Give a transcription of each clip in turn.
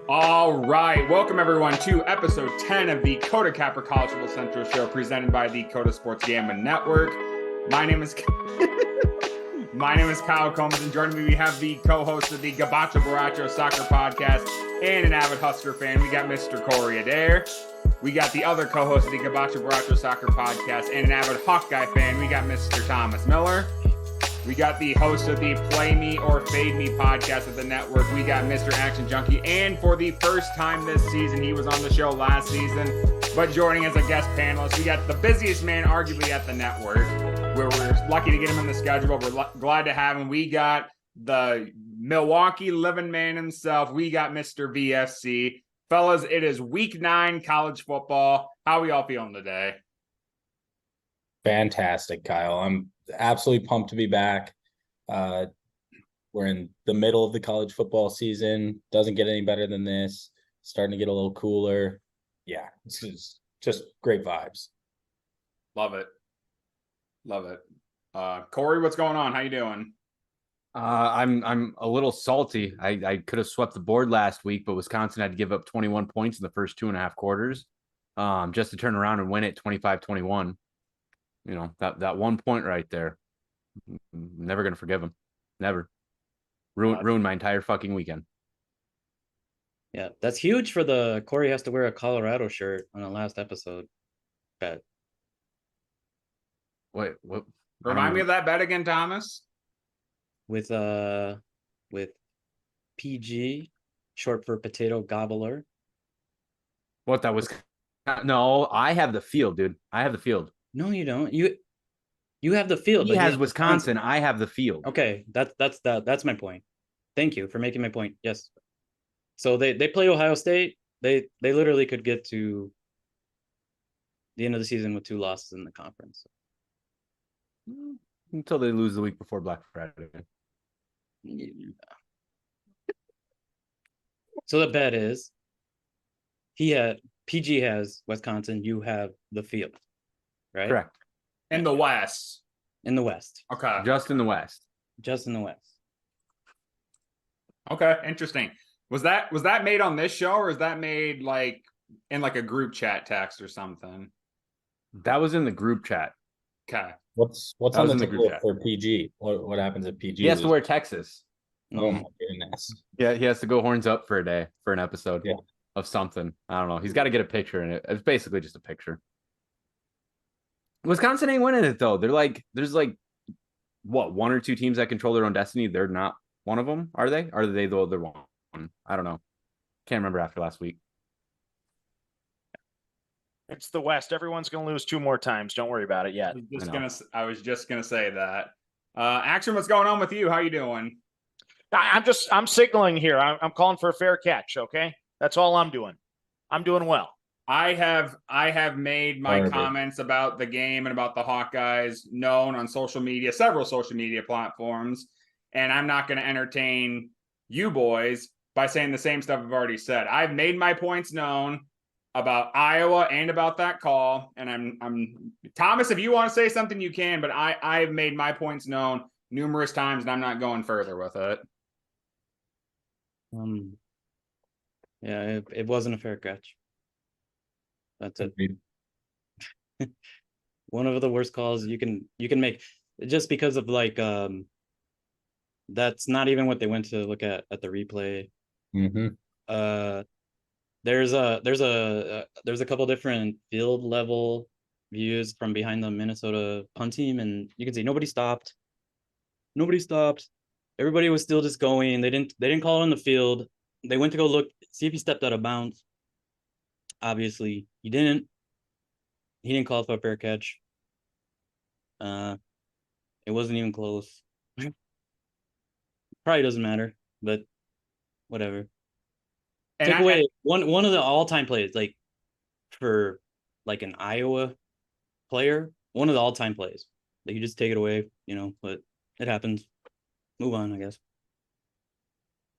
All right, welcome everyone to episode 10 of the Kota Capper College Football Central Show, presented by the Kota Sports Gambling Network. My name is Kyle Combs, and joining me we have the co-host of the Gabacho Baracho Soccer Podcast and an avid Husker fan. We got Mr. Corey Adair. We got the other co-host of the Gabacho Baracho Soccer Podcast and an avid Hawkeye fan. We got Mr. Thomas Miller. We got the host of the Play Me or Fade Me podcast of the network. We got Mr. Action Junkie. And for the first time this season, he was on the show last season, but joining as a guest panelist, we got the busiest man arguably at the network. We're lucky to get him in the schedule, but we're glad to have him. We got the Milwaukee living man himself. We got Mr. VFC. Fellas, it is week 9 college football. How are we all feeling today? Fantastic, Kyle. I'm absolutely pumped to be back. We're in the middle of the college football season. Doesn't get any better than this. Starting to get a little cooler. Yeah, it's just great vibes. Love it. Corey, what's going on? How you doing? I'm a little salty. I could have swept the board last week, but Wisconsin had to give up 21 points in the first 2.5 quarters, just to turn around and win it 25-21. You know, that 1 point right there. Never gonna forgive him. Never. Ruined my entire fucking weekend. Yeah, that's huge for the Corey has to wear a Colorado shirt on the last episode. Bet. Wait, what? Remind me of that bet again, Thomas. With PG, short for potato gobbler. What that was? No, I have the field, dude. I have the field. No, you don't. You have the field. He has Wisconsin. I have the field. Okay, that's my point. Thank you for making my point. Yes. So they play Ohio State. They literally could get to the end of the season with 2 losses in the conference. Until they lose the week before Black Friday. Yeah. So the bet is PG has Wisconsin. You have the field, right? Correct. In the West. In the West. Okay. Just in the West. Just in the West. Okay, interesting. Was that made on this show, or is that made like in like a group chat text or something? That was in the group chat. Okay. What's That on was the in the group table chat. for PG? What happens if PG? He has to wear Texas. Oh my goodness. Yeah, he has to go horns up for a day for an episode Yeah. of something. I don't know. He's got to get a picture in it. It's basically just a picture. Wisconsin ain't winning it though. There's like what, 1 or 2 teams that control their own destiny. They're not one of them, are they? Are they the other one? I don't know. Can't remember after last week. It's the West. Everyone's going to lose 2 more times. Don't worry about it yet. I was just gonna say that. Action, what's going on with you? How you doing? I'm signaling here. I'm calling for a fair catch. Okay. That's all I'm doing. I'm doing well. I have made my Perfect. comments about the game and about the Hawkeyes known on social media, several social media platforms, and I'm not going to entertain you boys by saying the same stuff I've already said. I've made my points known about Iowa and about that call, and I'm Thomas, if you want to say something you can, but I've made my points known numerous times, and I'm not going further with it. Yeah, it wasn't a fair catch. That's it. One of the worst calls you can make, just because of like that's not even what they went to look at the replay. Mm-hmm. There's a couple different field level views from behind the Minnesota punt team, and you can see nobody stopped. Everybody was still just going. They didn't call it on the field. They went to go look, see if he stepped out of bounds. Obviously, he didn't. He didn't call for a fair catch. It wasn't even close. Probably doesn't matter, but whatever. And Take away one of the all-time plays, like for like an Iowa player, one of the all-time plays. Like you just take it away, but it happens. Move on, I guess.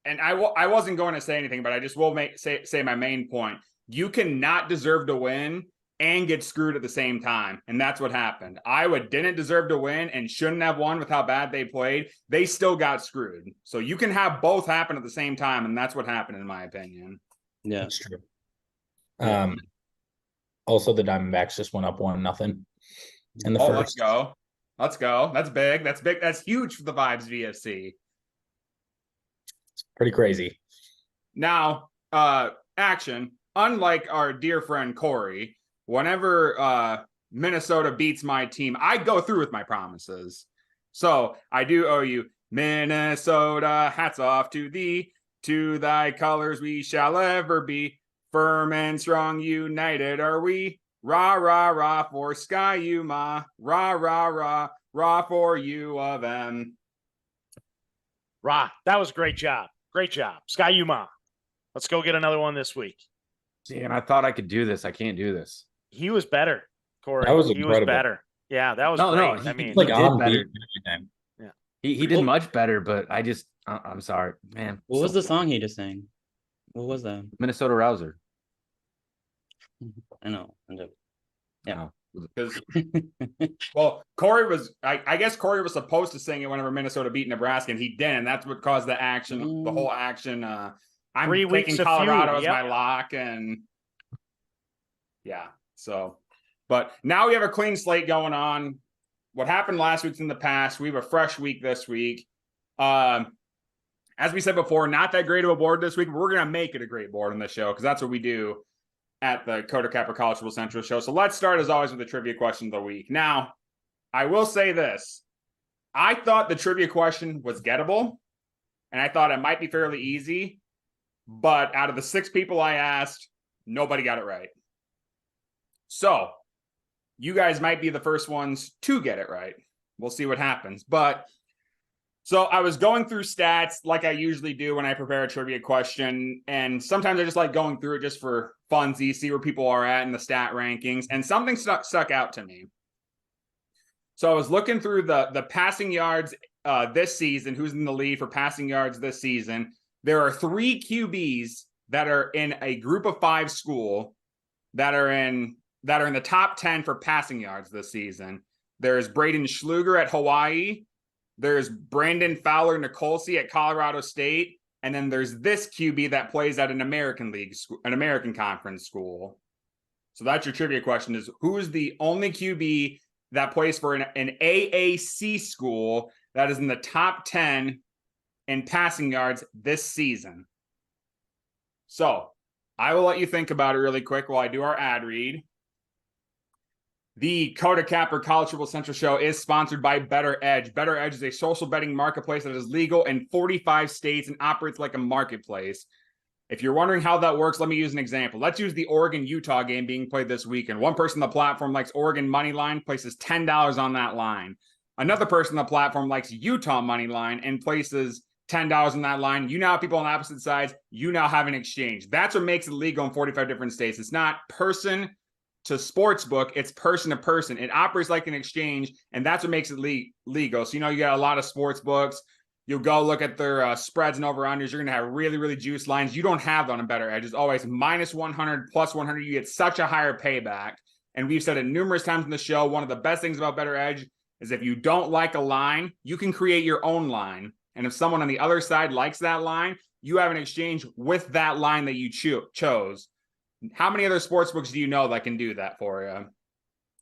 And I wasn't going to say anything, but I just will say my main point. You cannot deserve to win and get screwed at the same time. And that's what happened. Iowa didn't deserve to win and shouldn't have won with how bad they played. They still got screwed. So you can have both happen at the same time. And that's what happened, in my opinion. Yeah. That's true. Yeah. Also the Diamondbacks just went up 1-0 in the Oh, first. let's go. Let's go. That's big. That's big. That's huge for the Vibes VFC. It's pretty crazy. Now, action. Unlike our dear friend Corey, whenever Minnesota beats my team, I go through with my promises. So I do owe you, Minnesota, hats off to thee. To thy colors we shall ever be. Firm and strong, united are we. Rah, rah, rah for Sky Yuma. Rah, rah, rah, rah for U of M. Rah, that was a great job. Great job. Sky Yuma. Let's go get another one this week. See, and I thought I could do this. I can't do this. He was better, Corey. That was he was incredible. better. Yeah, that was No, great. no, I he- mean, It's like did on better. beat and everything. He did Well- much better, but I'm sorry, man. What was the song he just sang? What was that? Minnesota Rouser? I know. Yeah. Because well, Corey was I guess Corey was supposed to sing it whenever Minnesota beat Nebraska, and he didn't. That's what caused the action, the whole action. I'm 3 weeks taking of Colorado feud, as yep. my lock, and yeah. So, but now we have a clean slate going on. What happened last week's in the past. We have a fresh week this week. As we said before, not that great of a board this week, but we're gonna make it a great board on the show because that's what we do at the Kota Kappa College Football Central show. So let's start as always with the trivia question of the week. Now, I will say this. I thought the trivia question was gettable, and I thought it might be fairly easy, but out of the 6 people I asked, nobody got it right. So you guys might be the first ones to get it right. We'll see what happens. But so I was going through stats like I usually do when I prepare a trivia question. And sometimes I just like going through it just for funsies, see where people are at in the stat rankings. And something stuck out to me. So I was looking through the passing yards this season, who's in the lead for passing yards this season. There are 3 QBs that are in a group of 5 school that are in the top 10 for passing yards this season. There's Braden Schluger at Hawaii. There's Brandon Fowler Nicolsi at Colorado State. And then there's this QB that plays at an American League, an American Conference school. So that's your trivia question is who is the only QB that plays for an AAC school that is in the top 10 in passing yards this season? So I will let you think about it really quick while I do our ad read. The Kota Kappa College Football Central show is sponsored by Better Edge. Better Edge is a social betting marketplace that is legal in 45 states and operates like a marketplace. If you're wondering how that works, let me use an example. Let's use the Oregon-Utah game being played this weekend. One person on the platform likes Oregon money line, places $10 on that line. Another person on the platform likes Utah money line and places $10 on that line. You now have people on opposite sides. You now have an exchange. That's what makes it legal in 45 different states. It's not person to sports book, it's person to person. It operates like an exchange, and that's what makes it legal. So, you got a lot of sports books. You'll go look at their spreads and over-unders. You're going to have really, really juiced lines. You don't have that on a Better Edge. It's always minus 100, plus 100. You get such a higher payback. And we've said it numerous times in the show. One of the best things about Better Edge is if you don't like a line, you can create your own line. And if someone on the other side likes that line, you have an exchange with that line that you chose. How many other sports books do you know that can do that for you?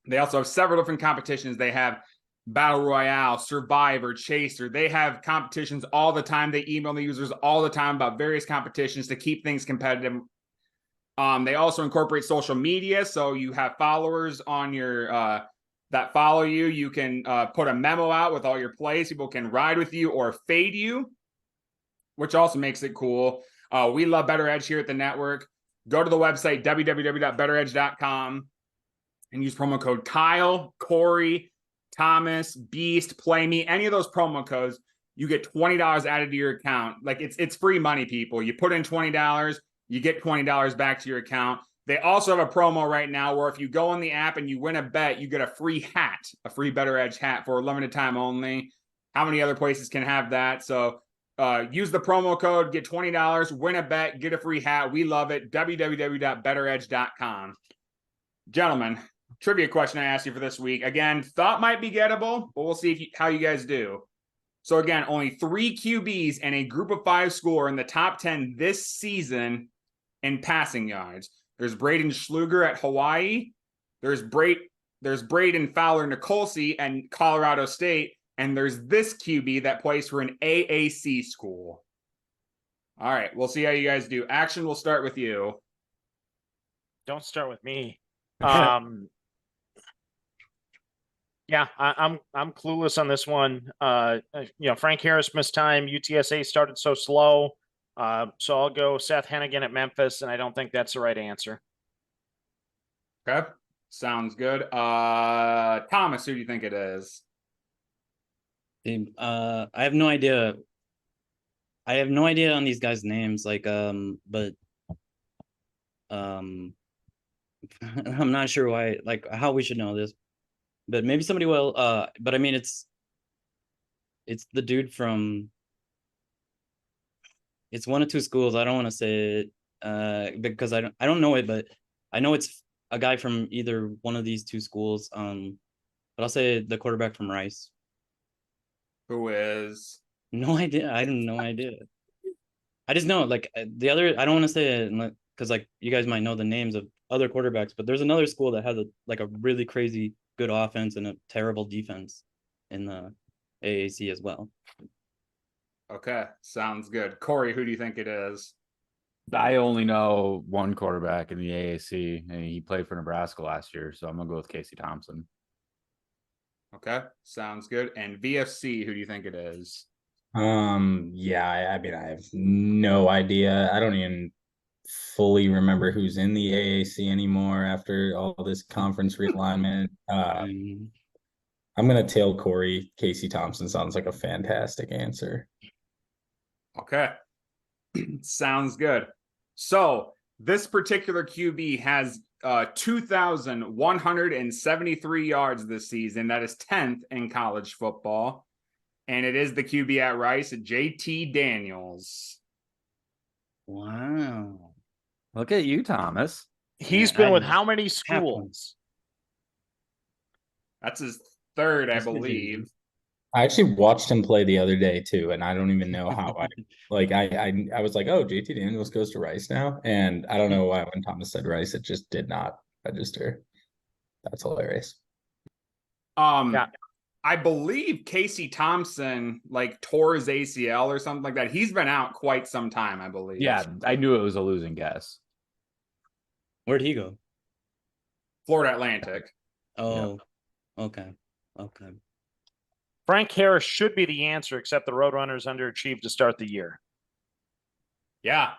They also have several different competitions. They have Battle Royale, Survivor, Chaser. They have competitions all the time. They email the users all the time about various competitions to keep things competitive. They also incorporate social media. So you have followers on your that follow you. You can put a memo out with all your plays. People can ride with you or fade you, which also makes it cool. We love Better Edge here at the network. Go to the website, www.betteredge.com, and use promo code Kyle, Corey, Thomas, Beast, Play Me, any of those promo codes. You get $20 added to your account. Like it's free money, people. You put in $20, you get $20 back to your account. They also have a promo right now where if you go on the app and you win a bet, you get a free hat, a free Better Edge hat for a limited time only. How many other places can have that? So use the promo code, get $20, win a bet, get a free hat. We love it. www.betteredge.com. Gentlemen, trivia question I asked you for this week. Again, thought might be gettable, but we'll see how you guys do. So again, only 3 QBs and a group of 5 school are in the top 10 this season in passing yards. There's Braden Schluger at Hawaii. There's Braden Fowler Nicolsi and Colorado State. And there's this QB that plays for an AAC school. All right, we'll see how you guys do. Action, we'll start with you. Don't start with me. Yeah, I'm clueless on this one. Frank Harris missed time. UTSA started so slow. So I'll go Seth Hennigan at Memphis, and I don't think that's the right answer. Okay, sounds good. Thomas, who do you think it is? I have no idea. I have no idea on these guys' names, but I'm not sure why, how we should know this, but maybe somebody will. But I mean, it's the dude from. It's one of two schools. I don't want to say it because I don't know it, but I know it's a guy from either one of these two schools. But I'll say the quarterback from Rice. Who is? No idea. I have no idea. I just know the other. I don't want to say it because you guys might know the names of other quarterbacks, but there's another school that has a really crazy good offense and a terrible defense in the AAC as well. Okay, sounds good. Corey, who do you think it is? I only know one quarterback in the AAC, and he played for Nebraska last year, so I'm gonna go with Casey Thompson. Okay, sounds good. And VFC, who do you think it is? Yeah, I mean, I have no idea. I don't even fully remember who's in the AAC anymore after all this conference realignment. I'm gonna tail Corey. Casey Thompson sounds like a fantastic answer. Okay, sounds good. So this particular QB has 2,173 yards this season. That is 10th in college football. And it is the QB at Rice, JT Daniels. Wow. Look at you, Thomas. He's been with how many schools? That's his third, I believe. I actually watched him play the other day too, and I don't even know how I was like, oh, JT Daniels goes to Rice now. And I don't know why when Thomas said Rice, it just did not register. That's hilarious. Yeah. I believe Casey Thompson tore his ACL or something like that. He's been out quite some time, I believe. Yeah, I knew it was a losing guess. Where'd he go? Florida Atlantic. Oh, yep. Okay. Frank Harris should be the answer, except the Roadrunners underachieved to start the year. Yeah.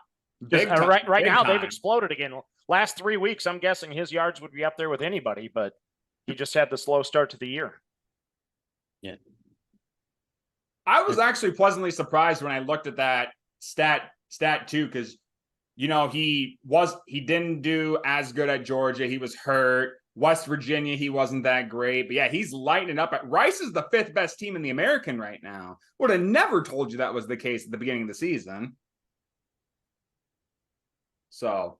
Right now, they've exploded again. Last 3 weeks, I'm guessing his yards would be up there with anybody, but he just had the slow start to the year. Yeah. I was actually pleasantly surprised when I looked at that stat too, because he didn't do as good at Georgia. He was hurt. West Virginia, he wasn't that great. But yeah, he's lighting it up. Rice is the 5th best team in the American right now. Would have never told you that was the case at the beginning of the season. So, all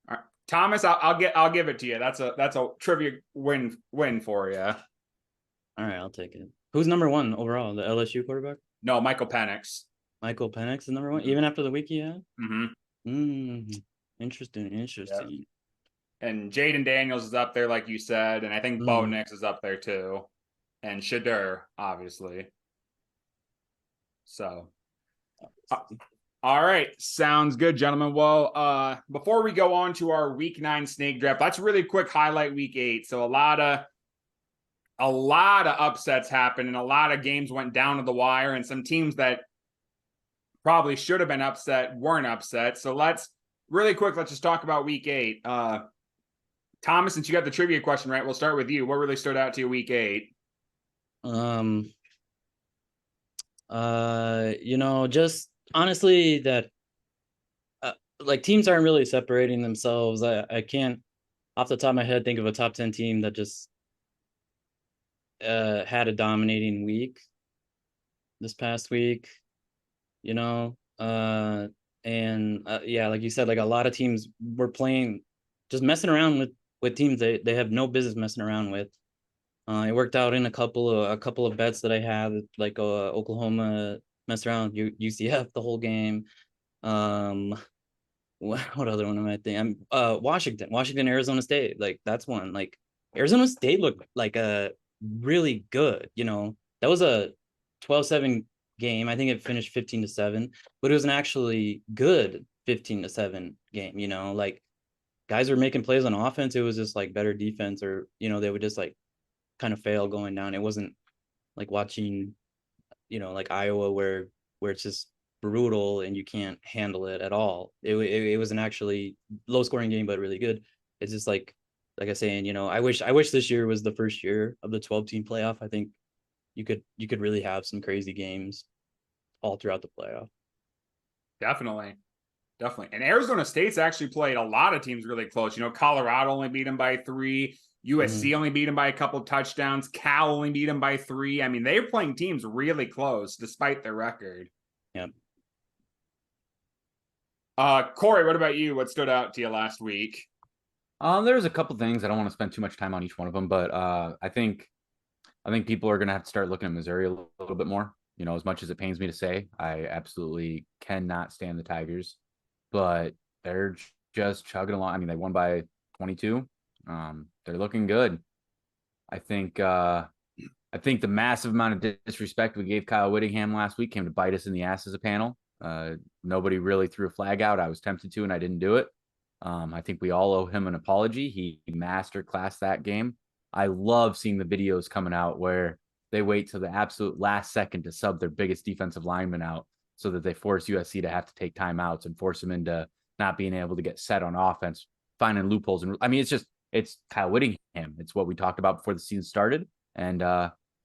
right. Thomas, I'll give it to you. That's a trivia win for you. All right, I'll take it. Who's number one overall? The LSU quarterback? No, Michael Penix. Michael Penix is number one, even after the week he had? Mm-hmm. Interesting. Yeah. And Jaden Daniels is up there, like you said, and I think Bo Nix is up there too, and Shadur, obviously. So, all right, sounds good, gentlemen. Well, before we go on to our Week 9 snake draft, let's really quick highlight Week 8. So a lot of upsets happened, and a lot of games went down to the wire, and some teams that probably should have been upset weren't upset. So let's just talk about Week 8. Thomas, since you got the trivia question right, we'll start with you. What really stood out to you Week 8? Just honestly that teams aren't really separating themselves. I can't off the top of my head think of a top 10 team that just had a dominating week this past week, like you said, a lot of teams were playing, just messing around with teams they have no business messing around with. It worked out in a couple of bets that I had, Oklahoma messed around with UCF the whole game. what other one am I thinking? Washington, Arizona State. Like that's one. Like Arizona State looked like a really good, that was a 12-7 game. I think it finished 15-7, but it was an actually good 15-7 game, like guys were making plays on offense. It was just like better defense, or, they would just like kind of fail going down. It wasn't like watching, like Iowa where it's just brutal and you can't handle it at all. It was an actually low scoring game, but really good. It's just like I was saying, I wish this year was the first year of the 12-team playoff. I think you could really have some crazy games all throughout the playoff. Definitely. And Arizona State's actually played a lot of teams really close. Colorado only beat them by 3. USC only beat them by a couple of touchdowns. Cal only beat them by 3. I mean, they're playing teams really close despite their record. Yep. Corey, what about you? What stood out to you last week? There's a couple things. I don't want to spend too much time on each one of them, but I think people are going to have to start looking at Missouri a little bit more. As much as it pains me to say, I absolutely cannot stand the Tigers, but they're just chugging along. I mean, they won by 22. They're looking good. I think the massive amount of disrespect we gave Kyle Whittingham last week came to bite us in the ass as a panel. Nobody really threw a flag out. I was tempted to, and I didn't do it. I think we all owe him an apology. He masterclassed that game. I love seeing the videos coming out where they wait till the absolute last second to sub their biggest defensive lineman out so that they force USC to have to take timeouts and force them into not being able to get set on offense, finding loopholes. And I mean, it's Kyle Whittingham. It's what we talked about before the season started. And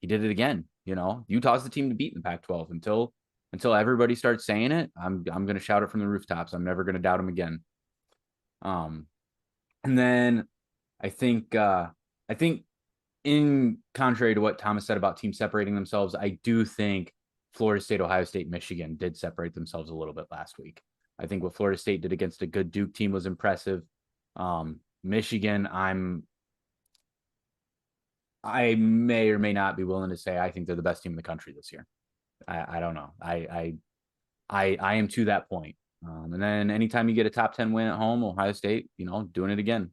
he did it again. Utah's the team to beat in the Pac-12 until everybody starts saying it. I'm going to shout it from the rooftops. I'm never going to doubt him again. And then I think in contrary to what Thomas said about teams separating themselves, I do think Florida State, Ohio State, Michigan did separate themselves a little bit last week. I think what Florida State did against a good Duke team was impressive. Michigan, I may or may not be willing to say I think they're the best team in the country this year. I don't know. I am to that point. And then anytime you get a top 10 win at home, Ohio State, doing it again.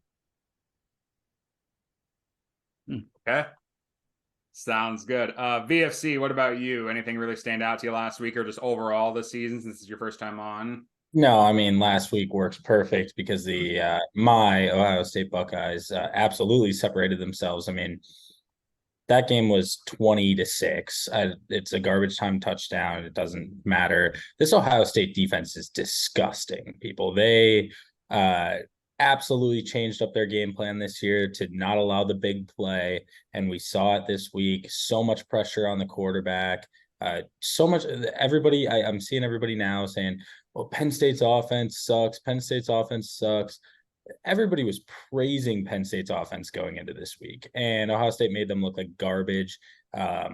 Okay. Sounds good. VFC, what about you? Anything really stand out to you last week or just overall this season since it's your first time on? No, I mean, last week works perfect because my Ohio State Buckeyes absolutely separated themselves. I mean, that game was 20-6. It's a garbage time touchdown. It doesn't matter. This Ohio State defense is disgusting, people. They absolutely changed up their game plan this year to not allow the big play. And we saw it this week. So much pressure on the quarterback. So much. I'm seeing everybody now saying, well, Penn State's offense sucks. Penn State's offense sucks. Everybody was praising Penn State's offense going into this week, and Ohio State made them look like garbage. I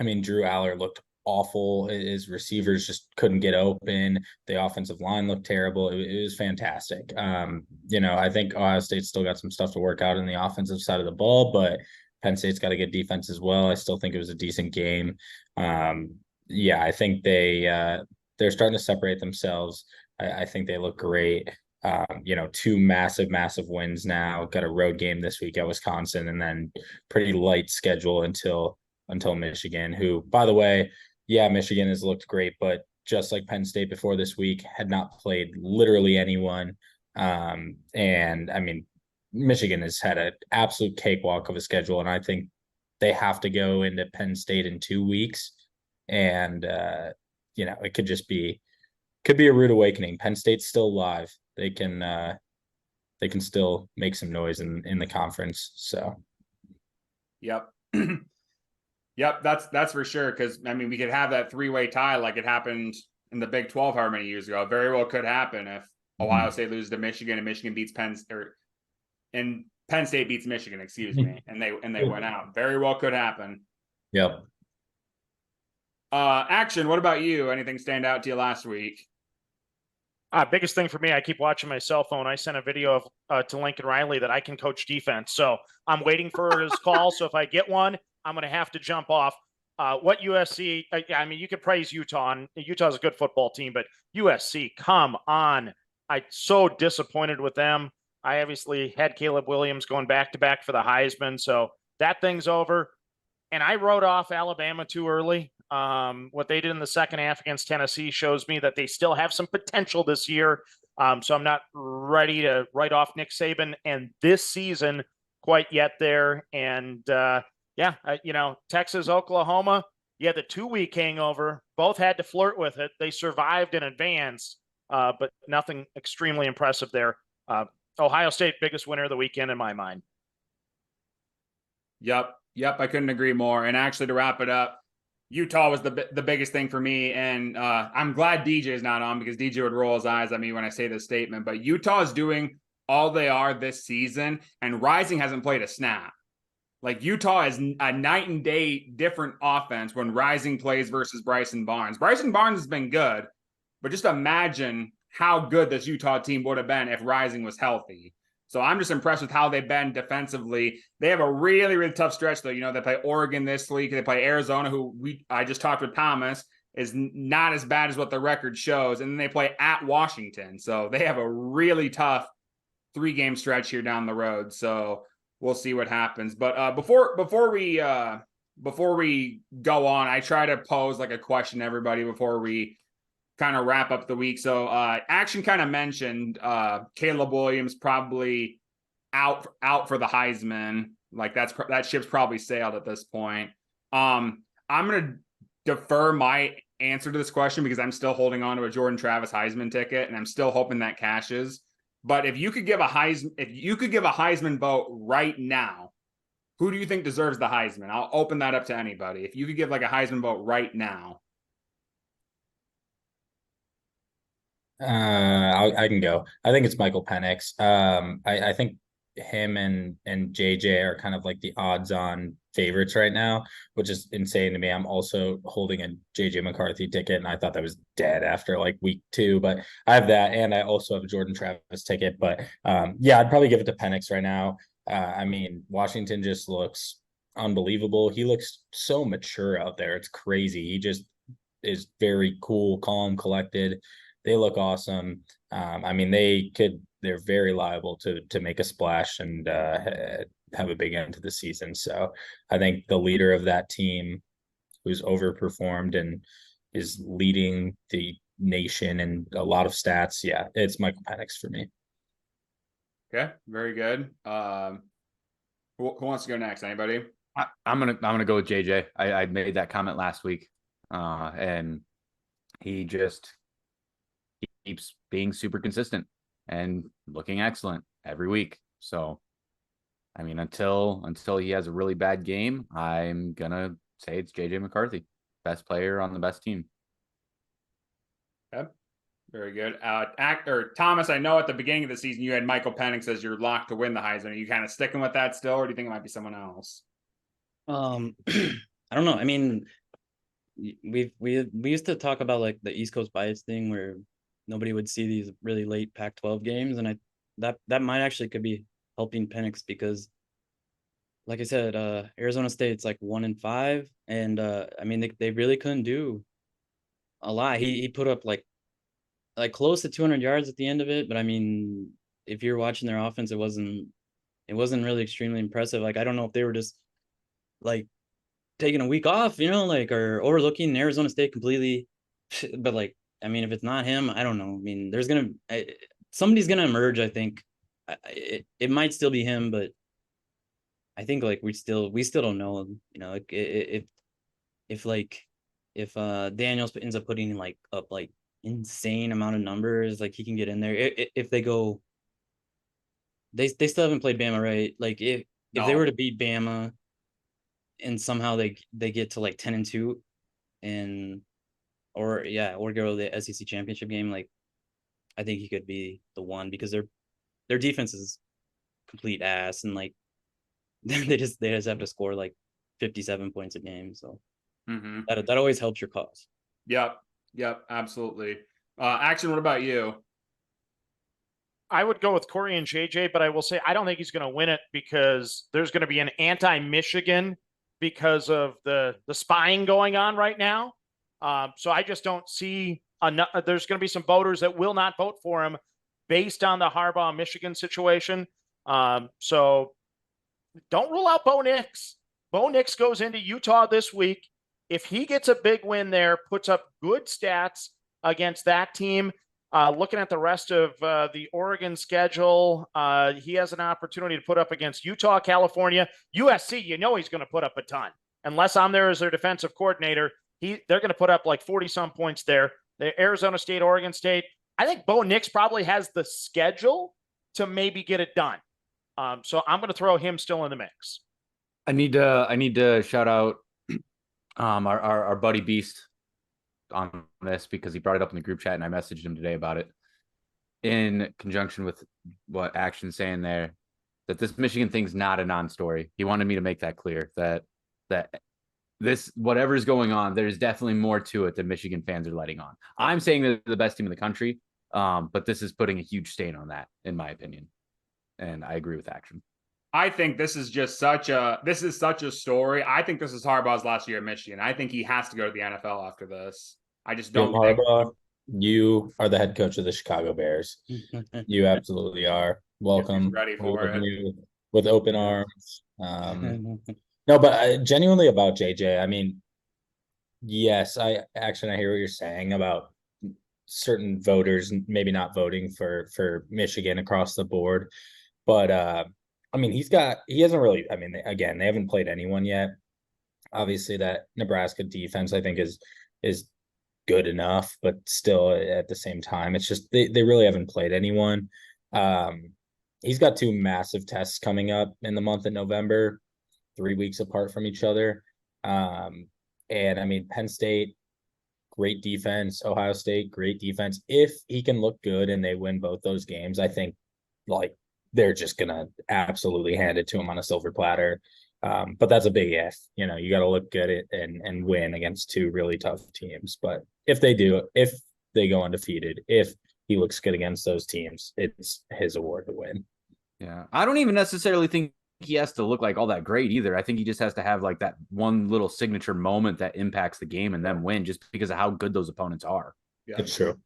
mean, Drew Aller looked awful. His receivers just couldn't get open. The offensive line looked terrible. It was fantastic. I think Ohio State's still got some stuff to work out in the offensive side of the ball, but Penn State's got a good defense as well. I still think it was a decent game. I think they're starting to separate themselves. I think they look great. 2 massive wins now. Got a road game this week at Wisconsin, and then pretty light schedule until Michigan, who, by the way, Michigan has looked great, but just like Penn State before this week, had not played literally anyone. And I mean, Michigan has had an absolute cakewalk of a schedule, and I think they have to go into Penn State in 2 weeks. And, it could be a rude awakening. Penn State's still alive. They can still make some noise in the conference. So, yep. Yep, that's for sure. Because I mean, we could have that 3-way tie like it happened in the Big 12 however many years ago. It very well could happen if Ohio State loses to Michigan and Michigan beats Penn State beats Michigan, excuse me, and they went out. Very well could happen. Yep. Action. What about you? Anything stand out to you last week? Biggest thing for me, I keep watching my cell phone. I sent a video of to Lincoln Riley that I can coach defense. So I'm waiting for his call. So if I get one, I'm going to have to jump off. What USC, I mean, you could praise Utah, and Utah's a good football team, but USC, come on. I so disappointed with them. I obviously had Caleb Williams going back to back for the Heisman, so that thing's over. And I wrote off Alabama too early. What they did in the second half against Tennessee shows me that they still have some potential this year. So I'm not ready to write off Nick Saban and this season quite yet there. And Texas, Oklahoma, you had the 2-week hangover. Both had to flirt with it. They survived and advanced, but nothing extremely impressive there. Ohio State, biggest winner of the weekend in my mind. Yep. I couldn't agree more. And actually, to wrap it up, Utah was the biggest thing for me. And I'm glad DJ is not on, because DJ would roll his eyes at me when I say this statement. But Utah is doing all they are this season, and Rising hasn't played a snap. Like, Utah is a night and day different offense when Rising plays versus Bryson Barnes. Bryson Barnes has been good, but just imagine how good this Utah team would have been if Rising was healthy. So I'm just impressed with how they've been defensively. They have a really, really tough stretch, though. They play Oregon this week. They play Arizona, who I just talked with Thomas, is not as bad as what the record shows. And then they play at Washington. So they have a really tough 3-game stretch here down the road. So we'll see what happens. But before we go on, I try to pose like a question to everybody before we kind of wrap up the week. So Action kind of mentioned Caleb Williams probably out for the Heisman. Like, that ship's probably sailed at this point. I'm gonna defer my answer to this question because I'm still holding on to a Jordan Travis Heisman ticket, and I'm still hoping that cashes. But if you could give a Heisman vote right now, who do you think deserves the Heisman? I'll open that up to anybody. If you could give like a Heisman vote right now. I can go. I think it's Michael Penix. I think him and JJ are kind of like the odds-on favorites right now, which is insane to me. I'm also holding a JJ McCarthy ticket, and I thought that was dead after like week 2. But I have that, and I also have a Jordan Travis ticket. But I'd probably give it to Penix right now. I mean, Washington just looks unbelievable. He looks so mature out there. It's crazy. He just is very cool, calm, collected. They look awesome. I mean, they're very liable to make a splash and have a big end to the season. So I think the leader of that team, who's overperformed and is leading the nation in a lot of stats, it's Michael Penix for me. Okay, very good. Who wants to go next? Anybody? I'm gonna go with JJ. I made that comment last week, and he just keeps being super consistent and looking excellent every week. So, I mean, until he has a really bad game, I'm gonna say it's JJ McCarthy, best player on the best team. Yep. Very good. Thomas, I know at the beginning of the season you had Michael Penix as your lock to win the Heisman. Are you kind of sticking with that still, or do you think it might be someone else? I don't know. I mean, we used to talk about like the East Coast bias thing where nobody would see these really late Pac-12 games, and that might actually could be helping Penix because, like I said, Arizona State's like 1-5, and I mean they really couldn't do a lot. He put up like close to 200 yards at the end of it, but I mean, if you're watching their offense, it wasn't really extremely impressive. Like, I don't know if they were just like taking a week off, like, or overlooking Arizona State completely. But like, I mean, if it's not him, I don't know. I mean, somebody's gonna emerge. I think it might still be him, but I think like we still don't know. Like if Daniels ends up putting like up like insane amount of numbers, like he can get in there. If they go, they still haven't played Bama, right? Like if they were to beat Bama, and somehow they get to like 10-2, or go to the SEC championship game, like I think he could be the one because their defense is complete ass, and like they just have to score like 57 points a game. So that always helps your cause. Yep, absolutely. Action, what about you? I would go with Corey and JJ, but I will say I don't think he's going to win it because there's going to be an anti-Michigan because of the spying going on right now. So I just don't see enough. There's going to be some voters that will not vote for him based on the Harbaugh Michigan situation. So don't rule out Bo Nix. Bo Nix goes into Utah this week. If he gets a big win there, puts up good stats against that team, looking at the rest of the Oregon schedule, he has an opportunity to put up against Utah, California, USC. You know he's going to put up a ton. Unless I'm there as their defensive coordinator, they're going to put up like 40-some points there. The Arizona State, Oregon State. I think Bo Nix probably has the schedule to maybe get it done. So I'm going to throw him still in the mix. I need to shout out our buddy Beast on this because he brought it up in the group chat and I messaged him today about it in conjunction with what Action's saying there, that this Michigan thing's not a non-story. He wanted me to make that clear, that this, whatever's going on, there's definitely more to it than Michigan fans are letting on. I'm saying they're the best team in the country, but this is putting a huge stain on that, in my opinion. And I agree with Action. I think this is just such a story. I think this is Harbaugh's last year at Michigan. I think he has to go to the NFL after this. I just don't think Harbaugh, you are the head coach of the Chicago Bears. You absolutely are. Welcome. Ready for it. You with open arms. No, but genuinely about JJ, I mean, yes, I hear what you're saying about certain voters maybe not voting for Michigan across the board. But I mean, he hasn't really, I mean, again, they haven't played anyone yet. Obviously that Nebraska defense, I think is good enough, but still at the same time, it's just, they really haven't played anyone. He's got 2 massive tests coming up in the month of November, 3 weeks apart from each other. And I mean, Penn State, great defense, Ohio State, great defense. If he can look good and they win both those games, I think like they're just gonna absolutely hand it to him on a silver platter. But that's a big if. You know, you got to look good and win against 2 really tough teams. But if they do, if they go undefeated, if he looks good against those teams, it's his award to win. Yeah, I don't even necessarily think he has to look like all that great either. I think he just has to have like that one little signature moment that impacts the game and then win, just because of how good those opponents are. Yeah. It's true.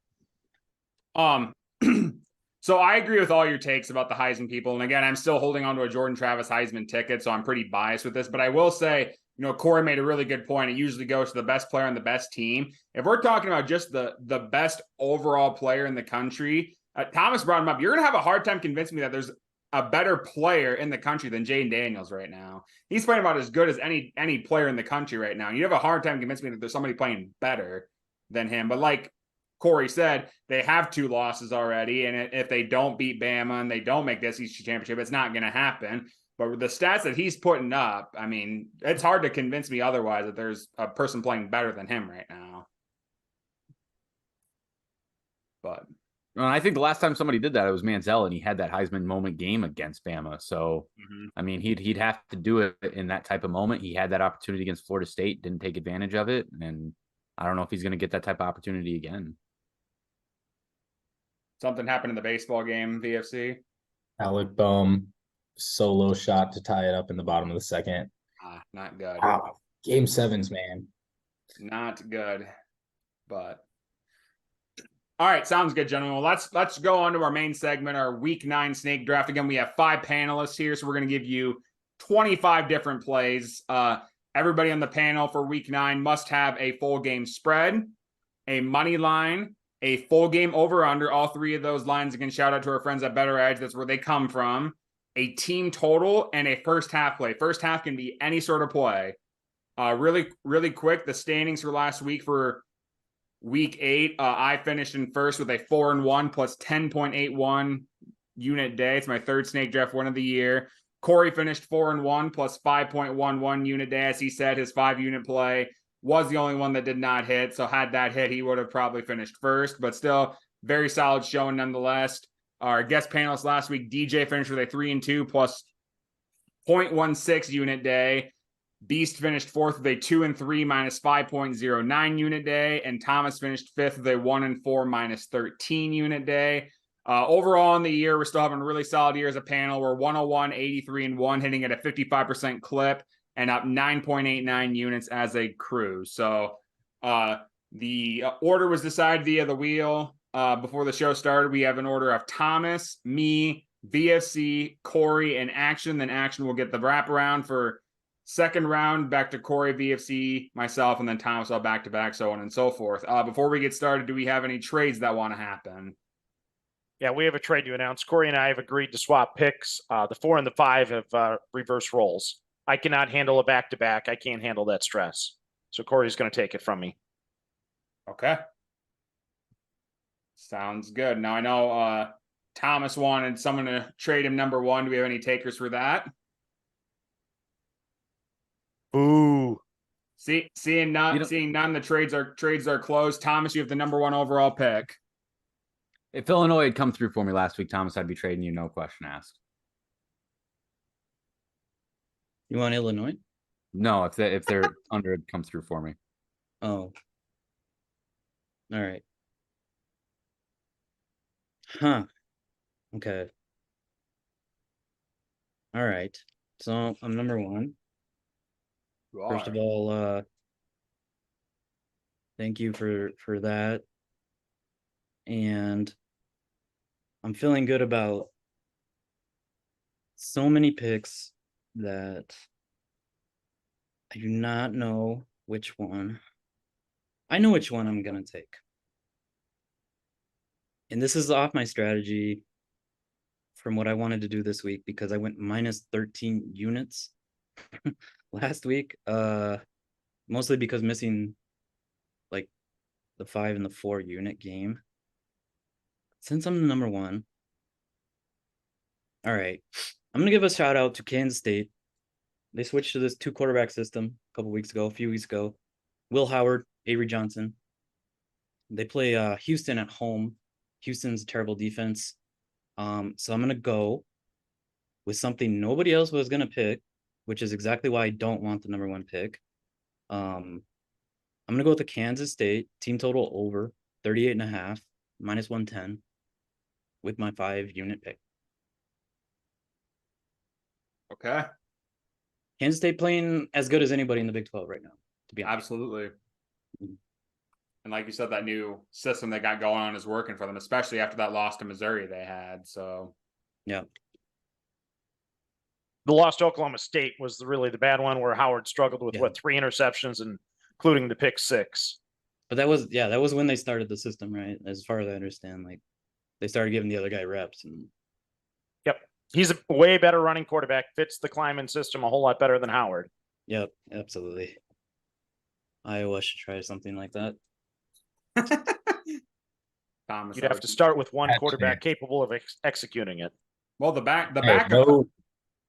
So I agree with all your takes about the Heisman people. And again, I'm still holding on to a Jordan Travis Heisman ticket, so I'm pretty biased with this. But I will say, you know, Corey made a really good point. It usually goes to the best player on the best team. If we're talking about just the best overall player in the country, Thomas brought him up. You're going to have a hard time convincing me that there's a better player in the country than Jaden Daniels right now. He's playing about as good as any player in the country right now. You have a hard time convincing me that there's somebody playing better than him. But like Corey said, they have 2 losses already, and if they don't beat Bama and they don't make the SEC championship, it's not going to happen. But with the stats that he's putting up, I mean, it's hard to convince me otherwise that there's a person playing better than him right now. But I think the last time somebody did that, it was Manziel, and he had that Heisman moment game against Bama. So, I mean, he'd have to do it in that type of moment. He had that opportunity against Florida State, didn't take advantage of it, and I don't know if he's going to get that type of opportunity again. Something happened in the baseball game, VFC. Alec Boehm, solo shot to tie it up in the bottom of the second. Not good. Wow. Game 7s, man. Not good. But all right, sounds good, gentlemen. Well, let's go on to our main segment, our Week 9 snake draft. Again, we have 5 panelists here, so we're going to give you 25 different plays. Everybody on the panel for Week 9 must have a full game spread, a money line, a full game over/under. All 3 of those lines. Again, shout out to our friends at Better Edge. That's where they come from. A team total and a first half play. First half can be any sort of play. Really, really quick. The standings for last week for Week 8. I finished in first with a 4-1 plus 10.81 unit day. It's my 3rd snake draft win of the year. Corey finished 4-1 plus 5.11 unit day. As he said, his 5-unit play was the only one that did not hit. So had that hit, he would have probably finished first, but still very solid showing nonetheless. Our guest panelist last week, DJ, finished with a 3-2 plus 0.16 unit day. Beast finished 4th with a 2-3 minus 5.09 unit day. And Thomas finished 5th with a 1-4 minus 13 unit day. Overall in the year, we're still having a really solid year as a panel. We're 101, 83-1, hitting at a 55% clip, and up 9.89 units as a crew. So the order was decided via the wheel. before the show started, we have an order of Thomas, me, VFC, Corey, and Action. Then Action will get the wraparound for second round, back to Corey, VFC, myself, and then Thomas all back to back, so on and so forth. Before we get started, do we have any trades that want to happen? Yeah, we have a trade to announce. Corey and I have agreed to swap picks. The 4 and the 5 have reverse roles. I cannot handle a back-to-back. I can't handle that stress. So Corey's going to take it from me. Okay. Sounds good. Now I know Thomas wanted someone to trade him number 1. Do we have any takers for that? Ooh. Seeing none, the trades are closed. Thomas, you have the number 1 overall pick. If Illinois had come through for me last week, Thomas, I'd be trading you, no question asked. You want Illinois? No, if their under had come through for me. Oh. All right. Huh. Okay. All right. So I'm number 1. First of all, thank you for that. And I'm feeling good about so many picks that I do not know which one. I know which one I'm going to take. And this is off my strategy from what I wanted to do this week because I went minus 13 units last week. Mostly because missing like the 5 and the 4 unit game. Since I'm the number 1, all right, I'm going to give a shout out to Kansas State. They switched to this 2 quarterback system a few weeks ago. Will Howard, Avery Johnson. They play Houston at home. Houston's a terrible defense. So I'm going to go with something nobody else was going to pick, which is exactly why I don't want the number 1 pick. I'm going to go with the Kansas State team total over 38.5, minus 110 with my 5 unit pick. Okay. Kansas State playing as good as anybody in the Big 12 right now, to be honest. Absolutely. And like you said, that new system they got going on is working for them, especially after that loss to Missouri they had. So, yeah. The loss to Oklahoma State was really the bad one where Howard struggled with 3 interceptions, including the pick 6. But that was when they started the system, right? As far as I understand, like they started giving the other guy reps. And yep, he's a way better running quarterback. Fits the Kleiman system a whole lot better than Howard. Yep, absolutely. Iowa should try something like that. Thomas, you'd have to start with one quarterback capable of executing it. Well, the back.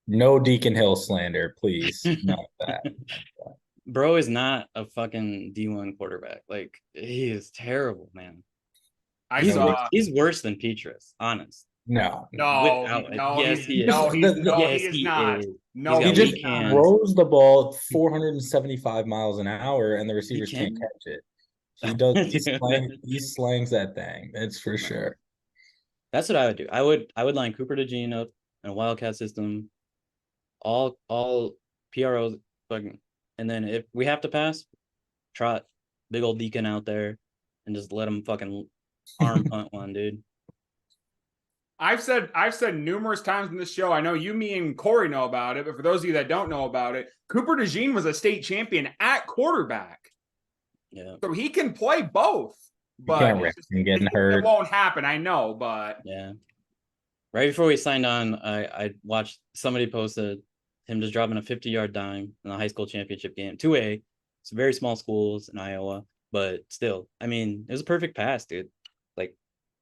No Deacon Hill slander, please. Not that. Bro is not a fucking D1 quarterback. Like he is terrible, man. He's worse than Petrus, honest. No, yes, he is. No, he's not. No, he just throws the ball 475 miles an hour, and the receivers can't catch it. He does. He slangs that thing. It's for sure. That's what I would do. I would line Cooper DeJean up in a Wildcat system, all PROs, fucking, and then if we have to pass, trot big old Deacon out there, and just let him fucking arm punt one, dude. I've said numerous times in this show, I know you, me, and Corey know about it, but for those of you that don't know about it, Cooper DeJean was a state champion at quarterback. Yeah. So he can play both. But getting hurt. It won't happen, I know, but yeah. Right before we signed on, I watched somebody posted him just dropping a 50-yard dime in the high school championship game. 2A. It's very small schools in Iowa, but still, I mean, it was a perfect pass, dude. Like,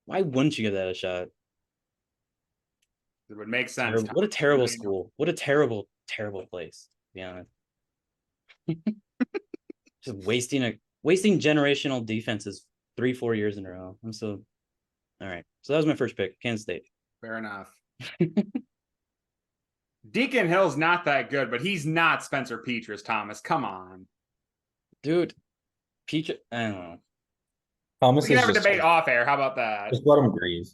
why wouldn't you give that a shot? It would make sense. What a terrible school. What a terrible, terrible place, to be honest. Just wasting generational defenses 3-4 years in a row. All right. So that was my first pick, Kansas State. Fair enough. Deacon Hill's not that good, but he's not Spencer Petrus, Thomas. Come on. Dude, Petrus, I don't know. Thomas, we can have a debate off air. How about that? Just let him grieve.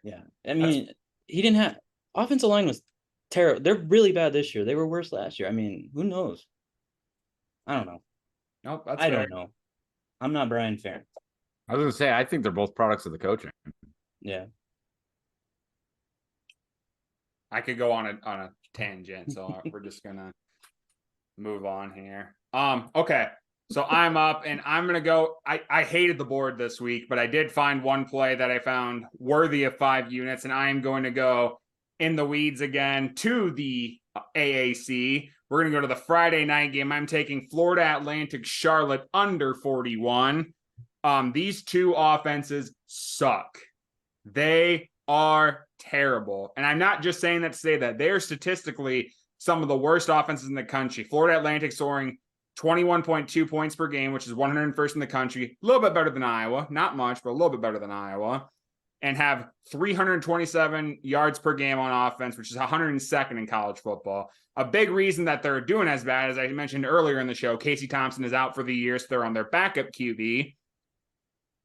Yeah. I mean, he didn't have offensive line was terrible. They're really bad this year. They were worse last year. I mean, who knows? I don't know. Nope, I don't know. I'm not Brian Ferentz. I was gonna say, I think they're both products of the coaching. Yeah. I could go on a tangent, so we're just gonna move on here. Okay. So I'm up and I'm gonna go. I hated the board this week, but I did find one play that I found worthy of 5 units, and I am going to go in the weeds again to the AAC. We're gonna go to the Friday night game. I'm taking Florida Atlantic Charlotte under 41. These two offenses suck. They are terrible. And I'm not just saying that to say that. They're statistically some of the worst offenses in the country. Florida Atlantic scoring 21.2 points per game, which is 101st in the country. A little bit better than Iowa. Not much, but a little bit better than Iowa. And have 327 yards per game on offense, which is 102nd in college football. A big reason that they're doing as bad, as I mentioned earlier in the show, Casey Thompson is out for the year, so they're on their backup QB.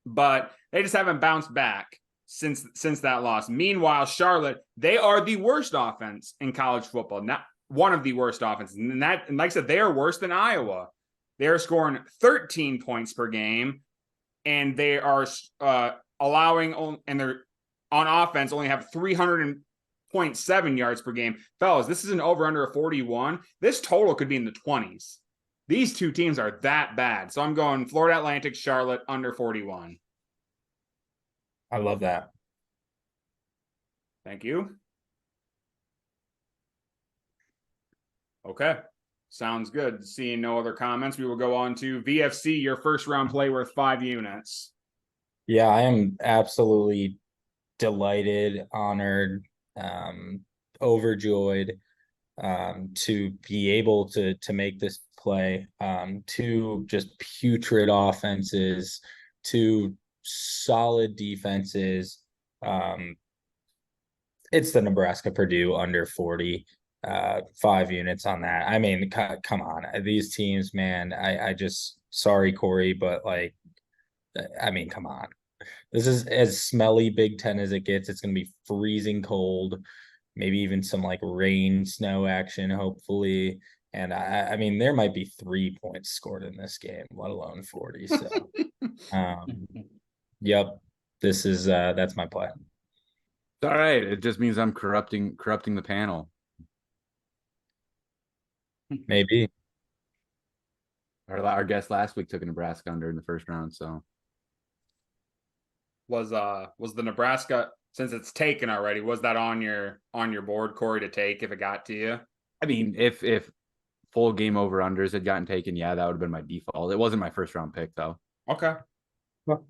But they just haven't bounced back since that loss. Meanwhile, Charlotte, they are the worst offense in college football, not one of the worst offenses. And like I said, they are worse than Iowa. They're scoring 13 points per game, and they are allowing, and they're on offense only have 300.7 yards per game. Fellas, this is an over-under of 41. This total could be in the 20s. These two teams are that bad. So I'm going Florida Atlantic, Charlotte, under 41. I love that. Thank you. Okay. Sounds good. Seeing no other comments, we will go on to VFC, your first round play worth 5 units. Yeah, I am absolutely delighted, honored, overjoyed to be able to make this play. Two just putrid offenses, two solid defenses. It's the Nebraska Purdue under 40, 5 units on that. I mean, come on, these teams, man. I just, sorry, Corey, but like, I mean, come on. This is as smelly Big Ten as it gets. It's going to be freezing cold, maybe even some like rain, snow action, hopefully. And I mean, there might be 3 points scored in this game, let alone 40. So, yep, this is that's my play. All right. It just means I'm corrupting the panel. Maybe. Our guest last week took a Nebraska under in the first round, so Was the Nebraska, since it's taken already, was that on your board, Corey, to take if it got to you? I mean, if full game over unders had gotten taken, yeah, that would have been my default. It wasn't my first round pick though. Okay. Well,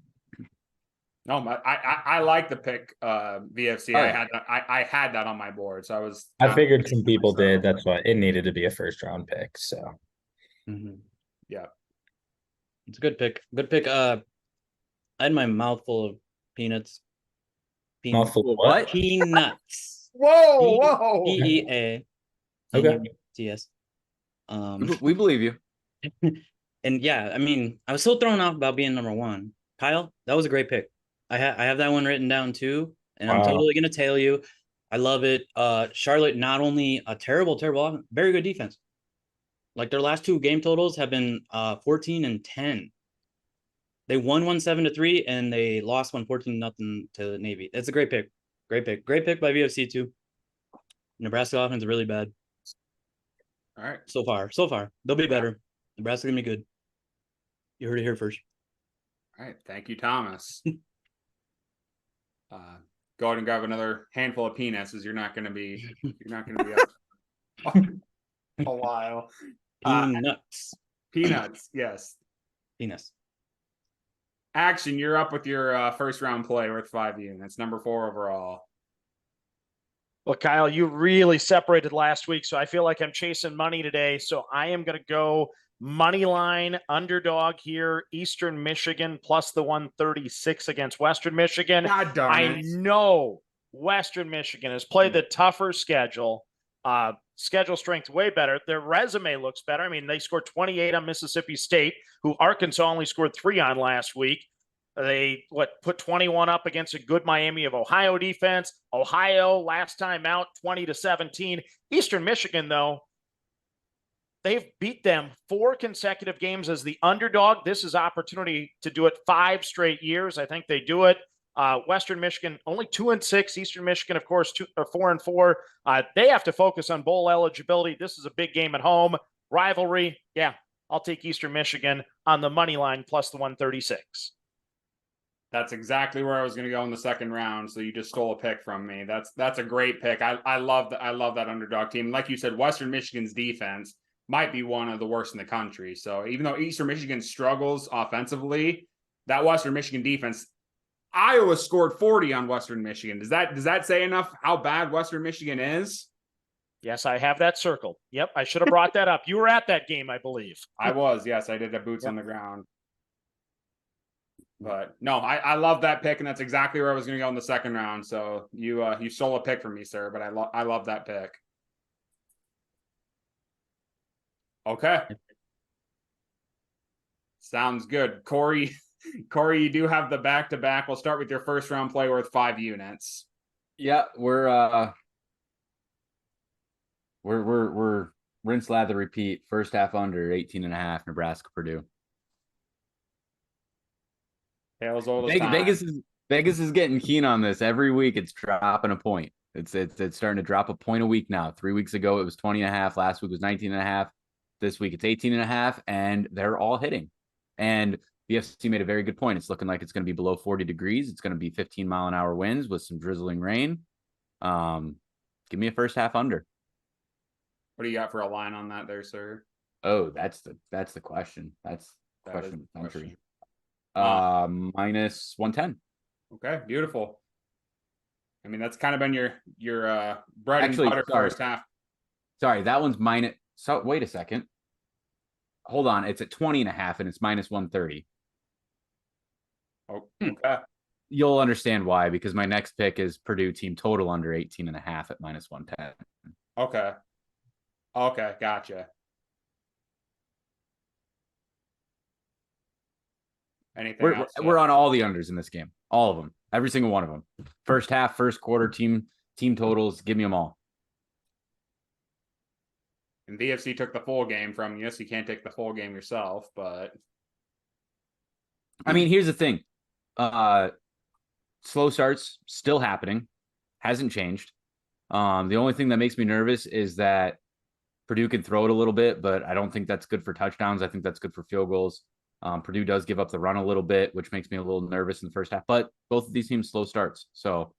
no, I like the pick, VFC. Oh, yeah. I had that on my board, so I figured some people did. That's why it needed to be a first round pick. So, yeah, It's a good pick. Good pick. I had my mouth full of peanuts. mouthful of what? Peanuts. Whoa. PEANUTS. We believe you. And yeah, I mean, I was so thrown off about being number 1. Kyle, that was a great pick. I have that one written down too, and I'm totally gonna tell you, I love it. Charlotte, not only a terrible, very good defense. Like their last 2 game totals have been 14 and 10. They won 7-3 and they lost 14-0 to Navy. It's a great pick. Great pick by VFC too. Nebraska offense is really bad. All right. So far. They'll be better. Nebraska's gonna be good. You heard it here first. All right. Thank you, Thomas. Go ahead and grab another handful of peanuts, as you're not going to be up a while. Peanuts. Yes. Peanuts. Action. You're up with your first round play worth 5 units, number 4 overall. Well, Kyle, you really separated last week, so I feel like I'm chasing money today. So I am going to go money line underdog here, Eastern Michigan plus the 136 against Western Michigan. God darn it. I know Western Michigan has played the tougher schedule. Schedule strength way better. Their resume looks better. I mean, they scored 28 on Mississippi State, who Arkansas only scored 3 on last week. They put 21 up against a good Miami of Ohio defense. Ohio last time out 20-17. Eastern Michigan, though, they've beat them 4 consecutive games as the underdog. This is opportunity to do it 5 straight years. I think they do it. Western Michigan only 2-6. Eastern Michigan, of course, 4-4. They have to focus on bowl eligibility. This is a big game at home. Rivalry. Yeah, I'll take Eastern Michigan on the money line plus the 136. That's exactly where I was going to go in the second round. So you just stole a pick from me. That's a great pick. I love that. I love that underdog team. Like you said, Western Michigan's defense might be one of the worst in the country. So even though Eastern Michigan struggles offensively, that Western Michigan defense, Iowa scored 40 on Western Michigan. Does that say enough how bad Western Michigan is? Yes, I have that circled. Yep, I should have brought that up. You were at that game, I believe. I was. Yes, I did have boots on the ground. But no, I love that pick, and that's exactly where I was going to go in the second round. So you stole a pick from me, sir. But I love that pick. Okay, sounds good, Corey. Corey, you do have the back-to-back. We'll start with your first round play worth 5 units. Yeah, we're rinse, lather, repeat. First half under 18.5, Nebraska, Purdue. Tales old as time. Vegas is getting keen on this. Every week it's dropping a point. It's starting to drop a point a week now. 3 weeks ago it was 20.5. Last week was 19.5. This week it's 18.5, and they're all hitting. And the FC made a very good point. It's looking like it's going to be below 40 degrees. It's going to be 15-mile-an-hour winds with some drizzling rain. Give me a first half under. What do you got for a line on that there, sir? Oh, that's the question. That's the question of the country. Minus 110. Okay, beautiful. I mean, that's kind of been your bread and butter first half. Sorry, that one's minus. So wait a second. Hold on. It's at 20.5 and it's minus 130. Oh, okay. You'll understand why, because my next pick is Purdue team total under 18.5 at minus 110. Okay, gotcha. Anything else? We're on all the unders in this game. All of them. Every single one of them. First half, first quarter, team totals. Give me them all. And VFC took the full game from you, so you can't take the full game yourself, but I mean, here's the thing. Slow starts still happening. Hasn't changed. The only thing that makes me nervous is that Purdue can throw it a little bit, but I don't think that's good for touchdowns. I think that's good for field goals. Purdue does give up the run a little bit, which makes me a little nervous in the first half, but both of these teams slow starts. So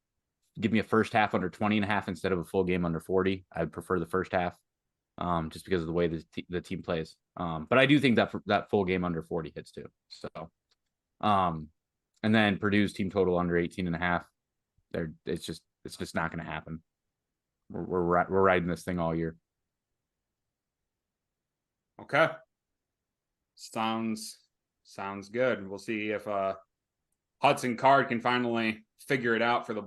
give me a first half under 20.5 instead of a full game under 40. I'd prefer the first half, just because of the way the team plays. But I do think that full game under 40 hits too. So, and then Purdue's team total under 18.5. It's just not going to happen. We're riding this thing all year. okay. Sounds good. We'll see if Hudson Card can finally figure it out for the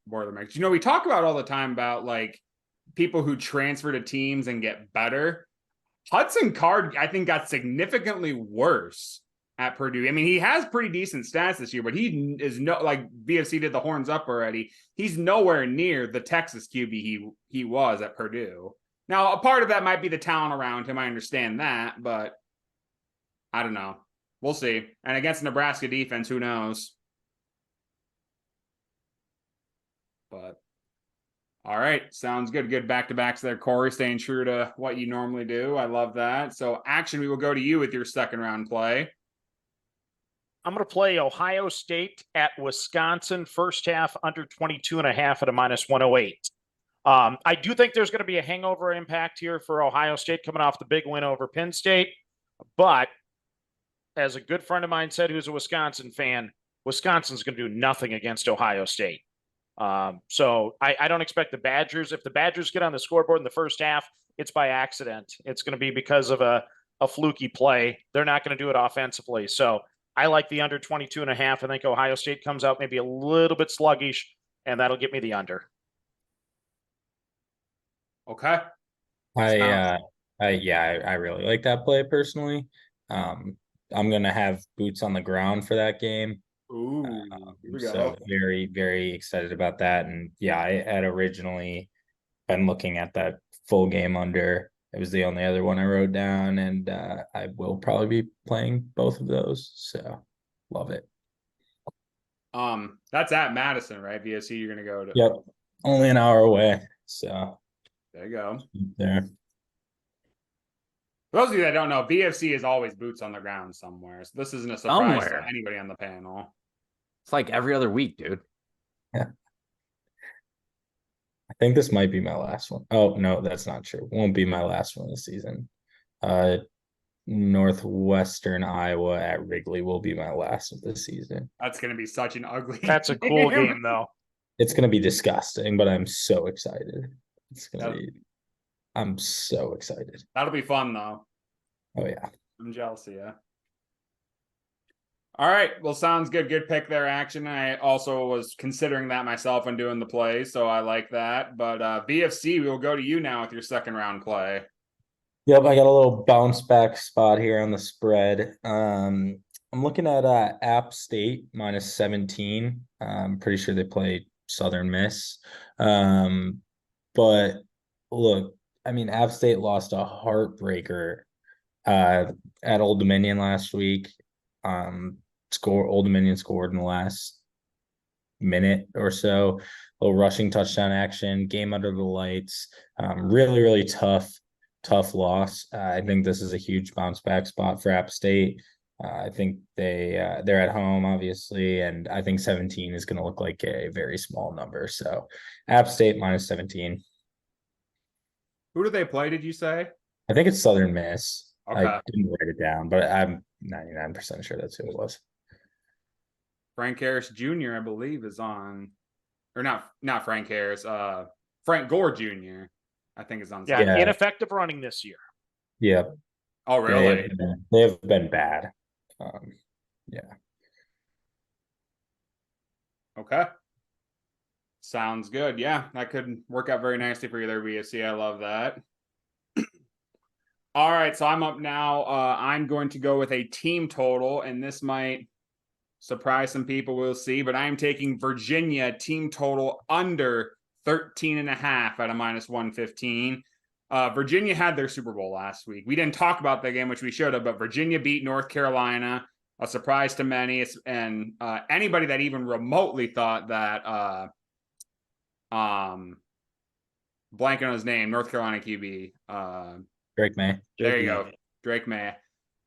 Boilermakers. You know, we talk about all the time about like people who transfer to teams and get better. Hudson Card, I think, got significantly worse at Purdue. I mean, he has pretty decent stats this year, but he is like VFC did the horns up already. He's nowhere near the Texas QB he was at Purdue. Now, a part of that might be the talent around him. I understand that, but I don't know. We'll see. And against Nebraska defense, who knows? But all right, sounds good. Good back-to-backs there, Corey, staying true to what you normally do. I love that. So, Action, we will go to you with your second round play. I'm going to play Ohio State at Wisconsin, first half under 22.5 at a minus 108. I do think there's going to be a hangover impact here for Ohio State coming off the big win over Penn State. But as a good friend of mine said, who's a Wisconsin fan, Wisconsin's going to do nothing against Ohio State. So I don't expect the Badgers. If the Badgers get on the scoreboard in the first half, it's by accident. It's going to be because of a fluky play. They're not going to do it offensively. So I like the under 22.5. I think Ohio State comes out maybe a little bit sluggish, and that'll get me the under. Okay. I really like that play personally. I'm gonna have boots on the ground for that game. Ooh, here we go. So very, very excited about that. And yeah, I had originally been looking at that full game under It was the only other one I wrote down, and I will probably be playing both of those. So love it. That's at Madison, right? VSC, you're gonna go to. Yep, only an hour away. So There you go. there. For those of you that don't know, VFC is always boots on the ground somewhere. So this isn't a surprise Somewhere. to anybody on the panel. It's like every other week, dude. I think this might be my last one. Oh no, that's not true. Won't be my last one this season. Northwestern Iowa at Wrigley will be my last of the season. That's gonna be such an ugly. That's a cool game, though. It's gonna be disgusting, but I'm so excited. It's gonna Yep. be. I'm so excited. That'll be fun though. Oh yeah. I'm jealous of you. All right. Well, sounds good. Good pick there, Action. I also was considering that myself when doing the play, so I like that. But VFC, we'll go to you now with your second round play. Yep, I got a little bounce back spot here on the spread. I'm looking at App State minus 17. I'm pretty sure they play Southern Miss. But look, I mean, App State lost a heartbreaker at Old Dominion last week. Old Dominion scored in the last minute or so. A little rushing touchdown action, game under the lights. Really, really tough loss. I think this is a huge bounce back spot for App State. I think they're at home, obviously, and I think 17 is going to look like a very small number. So App State minus 17. Who do they play, did you say? I think it's Southern Miss. Okay. I didn't write it down, but I'm 99% sure that's who it was. Frank Harris Jr., I believe, is on, or not Frank Harris. Frank Gore Jr., I think is on. Yeah, Yeah. ineffective running this year. Yeah. Oh, really? They have been bad. Yeah. Okay. Sounds good. Yeah, that could work out very nicely for you there, VSC. I love that. All right, so I'm up now. I'm going to go with a team total, and this might surprise some people. We'll see, but I'm taking Virginia team total under 13.5 at a minus 115. Virginia had their Super Bowl last week. We didn't talk about that game, which we should have, but Virginia beat North Carolina, a surprise to many. And anybody that even remotely thought that blanking on his name, North Carolina QB. Drake May. There you go, Drake May.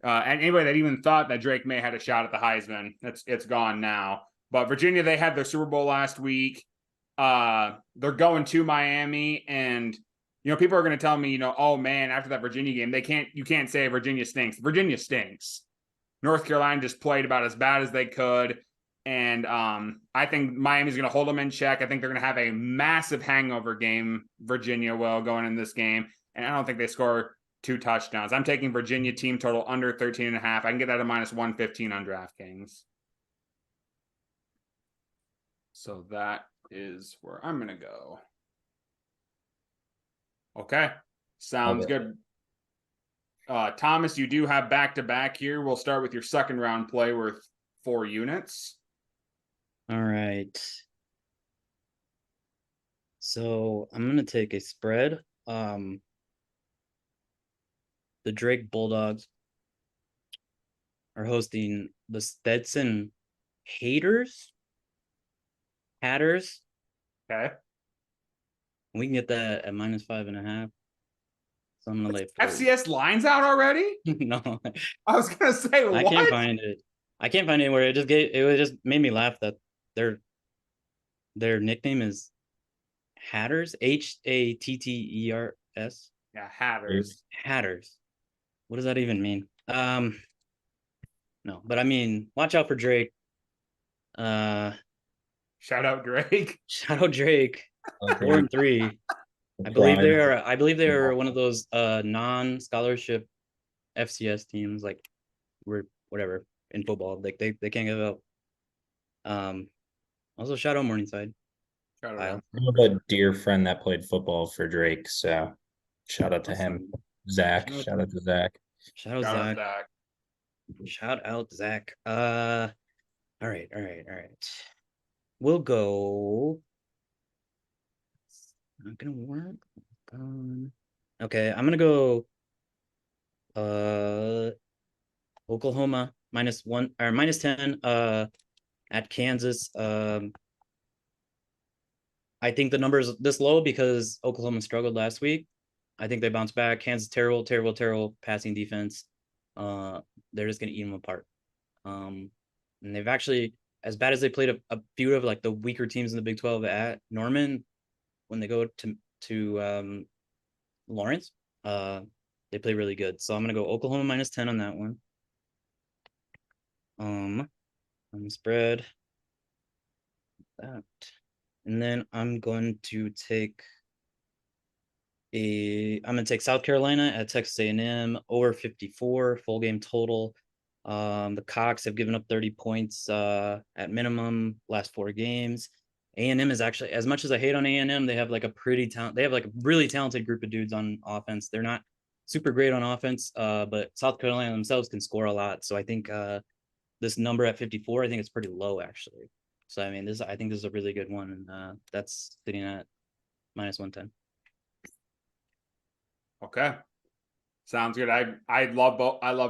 And anybody that even thought that Drake May had a shot at the Heisman, it's gone now. But Virginia, they had their Super Bowl last week. They're going to Miami, and people are going to tell me, oh man, after that Virginia game, you can't say Virginia stinks. Virginia stinks. North Carolina just played about as bad as they could. And I think Miami's going to hold them in check. I think they're going to have a massive hangover game, Virginia will, going in this game. And I don't think they score 2 touchdowns. I'm taking Virginia team total under 13.5. I can get that at minus 115 on DraftKings. So that is where I'm going to go. Okay. Sounds good. Thomas, you do have back-to-back here. We'll start with your second round play worth 4 units. All right. So I'm gonna take a spread. The Drake Bulldogs are hosting the Stetson Hatters. Okay. We can get that at minus 5.5. So I'm gonna lay FCS lines out already? No, I was gonna say, what? I can't find it. I can't find it anywhere. It just made me laugh that their nickname is Hatters, Hatters. Yeah, Hatters. Hatters. What does that even mean? No, but I mean, watch out for Drake. Shout out Drake. Shout out Drake. Okay. 4-3. I believe they are one of those non-scholarship FCS teams, like whatever in football. Like they can't give up. Also shout out Morningside. Shout out. I have a dear friend that played football for Drake, so shout out to him. Zach. Shout out to Zach. Shout out Zach. Shout out Zach. All right. We'll go. Not gonna work. Okay, I'm gonna go Oklahoma -1 or -10 at Kansas. I think the number is this low because Oklahoma struggled last week. I think they bounce back. Kansas terrible passing defense. They're just gonna eat them apart. And they've actually, as bad as they played a few of like the weaker teams in the Big 12 at Norman, when they go to Lawrence, they play really good. So I'm gonna go Oklahoma -10 on that one. On the spread. That. And then I'm going to take South Carolina at Texas A&M over 54 full game total. The Cox have given up 30 points at minimum last 4 games. A&M is actually, as much as I hate on A&M, they have like a really talented group of dudes on offense. They're not super great on offense, but South Carolina themselves can score a lot. So I think this number at 54, I think it's pretty low actually. So I mean, I think this is a really good one, and that's sitting at -110. Okay. Sounds good. I love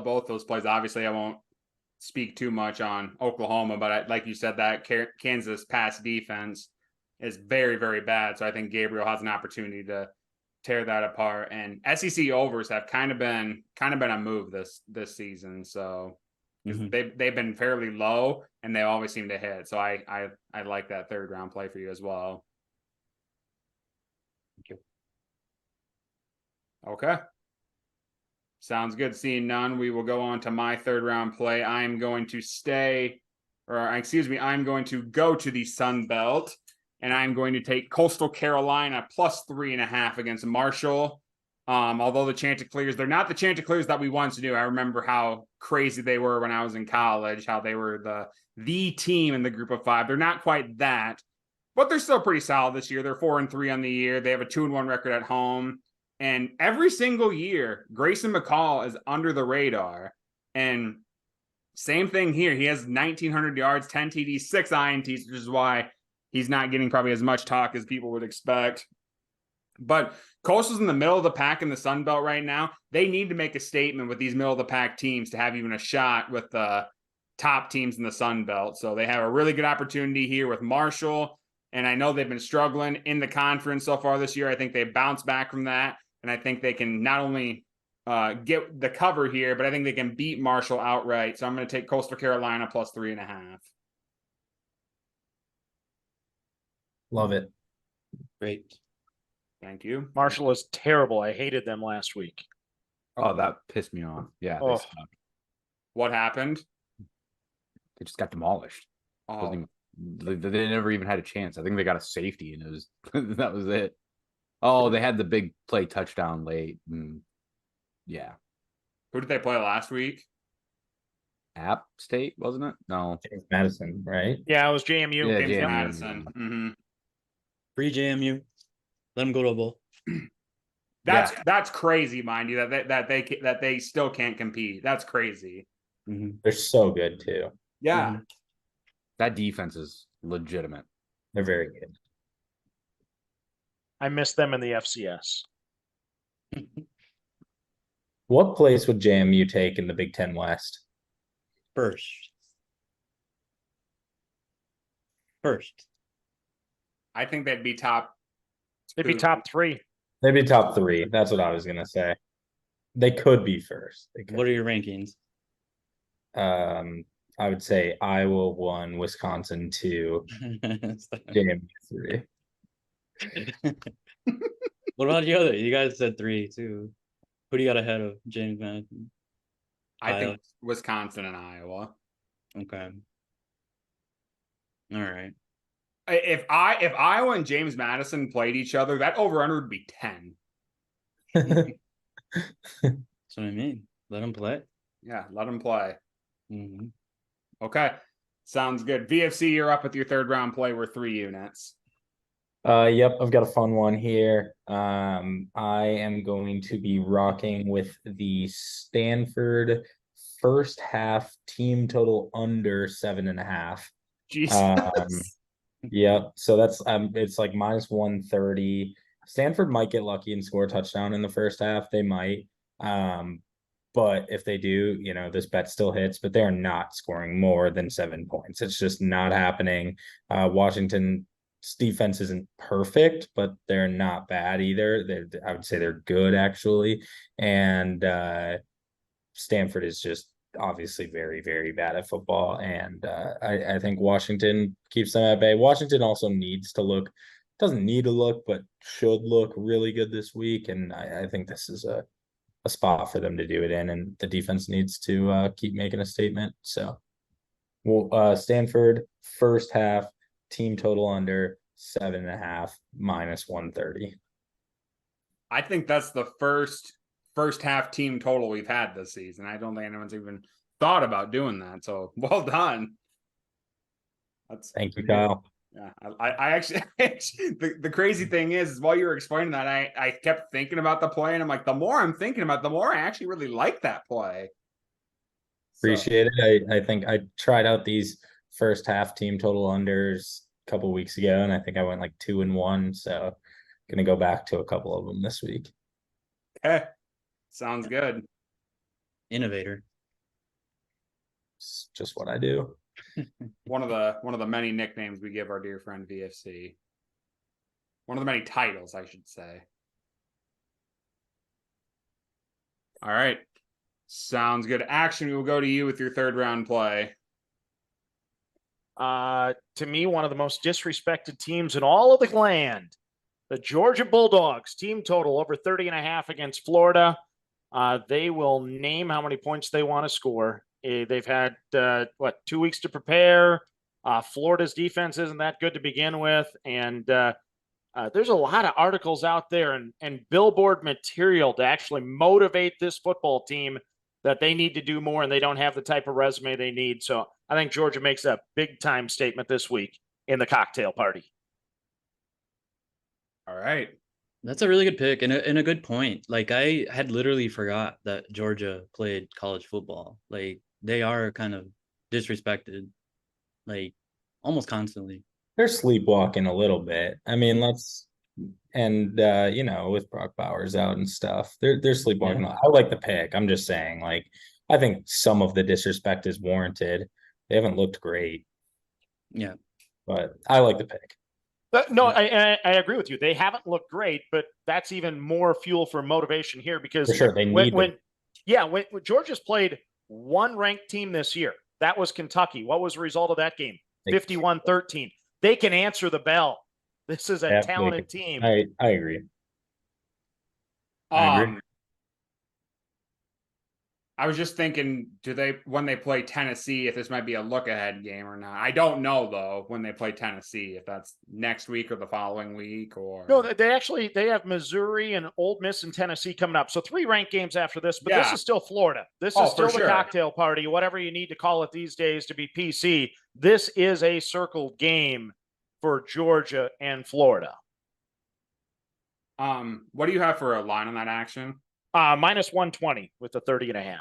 both those plays. Obviously, I won't speak too much on Oklahoma, but like you said, that Kansas pass defense is very, very bad. So I think Gabriel has an opportunity to tear that apart. And SEC overs have kind of been a move this season. So they've been fairly low and they always seem to hit. So I like that third round play for you as well. Thank you. Okay. Sounds good. Seeing none, we will go on to my third round play. I'm going to I'm going to go to the Sun Belt, and I'm going to take Coastal Carolina +3.5 against Marshall. Although the Chanticleers, they're not the Chanticleers that we once knew. I remember how crazy they were when I was in college, how they were the team in the group of 5. They're not quite that, but they're still pretty solid this year. They're 4-3 on the year. They have a 2-1 record at home. And every single year, Grayson McCall is under the radar. And same thing here. He has 1,900 yards, 10 TDs, 6 INTs, which is why he's not getting probably as much talk as people would expect. But Coastal's in the middle of the pack in the Sun Belt right now. They need to make a statement with these middle of the pack teams to have even a shot with the top teams in the Sun Belt. So they have a really good opportunity here with Marshall. And I know they've been struggling in the conference so far this year. I think they bounced back from that. And I think they can not only get the cover here, but I think they can beat Marshall outright. So I'm going to take Coastal Carolina +3.5. Love it. Great. Thank you. Marshall is terrible. I hated them last week. Oh, that pissed me off. Yeah, Oh. they suck. What happened? They just got demolished. Oh, They never even had a chance. I think they got a safety, and it was that was it. Oh, they had the big play touchdown late. Yeah. who did they play last week? App State, wasn't it? No. James Madison, right? Yeah, it was JMU. Yeah, James JMU. Madison. Mm-hmm. Free JMU. Let them go to a bowl. That's crazy, mind you, that they still can't compete. That's crazy. They're so good too. Yeah. That defense is legitimate. They're very good. I missed them in the FCS. What place would JMU take in the Big Ten West? First. I think they'd be top. They'd be top 3. They'd be top 3. That's what I was gonna say. They could be first. What are your rankings? I would say Iowa 1, Wisconsin 2, JMU 3. What about the other? You guys said 3 too. Who do you got ahead of James Madison? I think Wisconsin and Iowa. Okay. All right. If Iowa and James Madison played each other, that over-under would be 10. That's what I mean. Let them play. Yeah, let them play. Mm-hmm. Okay, sounds good. VFC, you're up with your third round play. We're 3 units. Yep, I've got a fun one here. I am going to be rocking with the Stanford first half team total under 7.5. Jesus. Yep. So that's it's like -130. Stanford might get lucky and score a touchdown in the first half. They might. But if they do, this bet still hits, but they're not scoring more than 7 points. It's just not happening. Washington's defense isn't perfect, but they're not bad either. I would say they're good, actually. And Stanford is just obviously very, very bad at football. And I think Washington keeps them at bay. Washington also doesn't need to look, but should look really good this week. And I think this is a spot for them to do it in, and the defense needs to keep making a statement. So Stanford first half team total under 7.5 minus 130. I think that's the first half team total we've had this season. I don't think anyone's even thought about doing that. So well done. Thank you, Kyle. Yeah, I actually the crazy thing is while you were explaining that, I kept thinking about the play, and I'm like, the more I'm thinking about, the more I actually really like that play. Appreciate it. I think I tried out these first half team total unders a couple weeks ago, and I think I went like 2-1. So gonna go back to a couple of them this week. Okay, sounds good. Innovator. It's just what I do. One of the many nicknames we give our dear friend VFC. One of the many titles, I should say. All right. Sounds good. Action, we will go to you with your third round play. To me, one of the most disrespected teams in all of the land, the Georgia Bulldogs, team total over 30.5 against Florida. They will name how many points they want to score. They've had 2 weeks to prepare. Florida's defense isn't that good to begin with, and there's a lot of articles out there and billboard material to actually motivate this football team that they need to do more, and they don't have the type of resume they need. So I think Georgia makes a big time statement this week in the cocktail party. All right. That's a really good pick and a good point. Like, I had literally forgot that Georgia played college football. Like, they are kind of disrespected, like, almost constantly. They're sleepwalking a little bit. I mean, with Brock Bowers out and stuff, they're sleepwalking. Yeah. I like the pick. I'm just saying, like, I think some of the disrespect is warranted. They haven't looked great. Yeah. But I like the pick. No, I agree with you. They haven't looked great, but that's even more fuel for motivation here because For sure, they need when Georgia's played one ranked team this year, that was Kentucky. What was the result of that game? 51-13. They can answer the bell. This is a talented team. I agree. I was just thinking, when they play Tennessee, if this might be a look ahead game or not? I don't know though, when they play Tennessee, if that's next week or the following week or no, they have Missouri and Ole Miss and Tennessee coming up. So 3 ranked games after this, but This is still Florida. This is still the cocktail party, whatever you need to call it these days to be PC. This is a circled game for Georgia and Florida. What do you have for a line on that action? Minus 120 with the 30.5.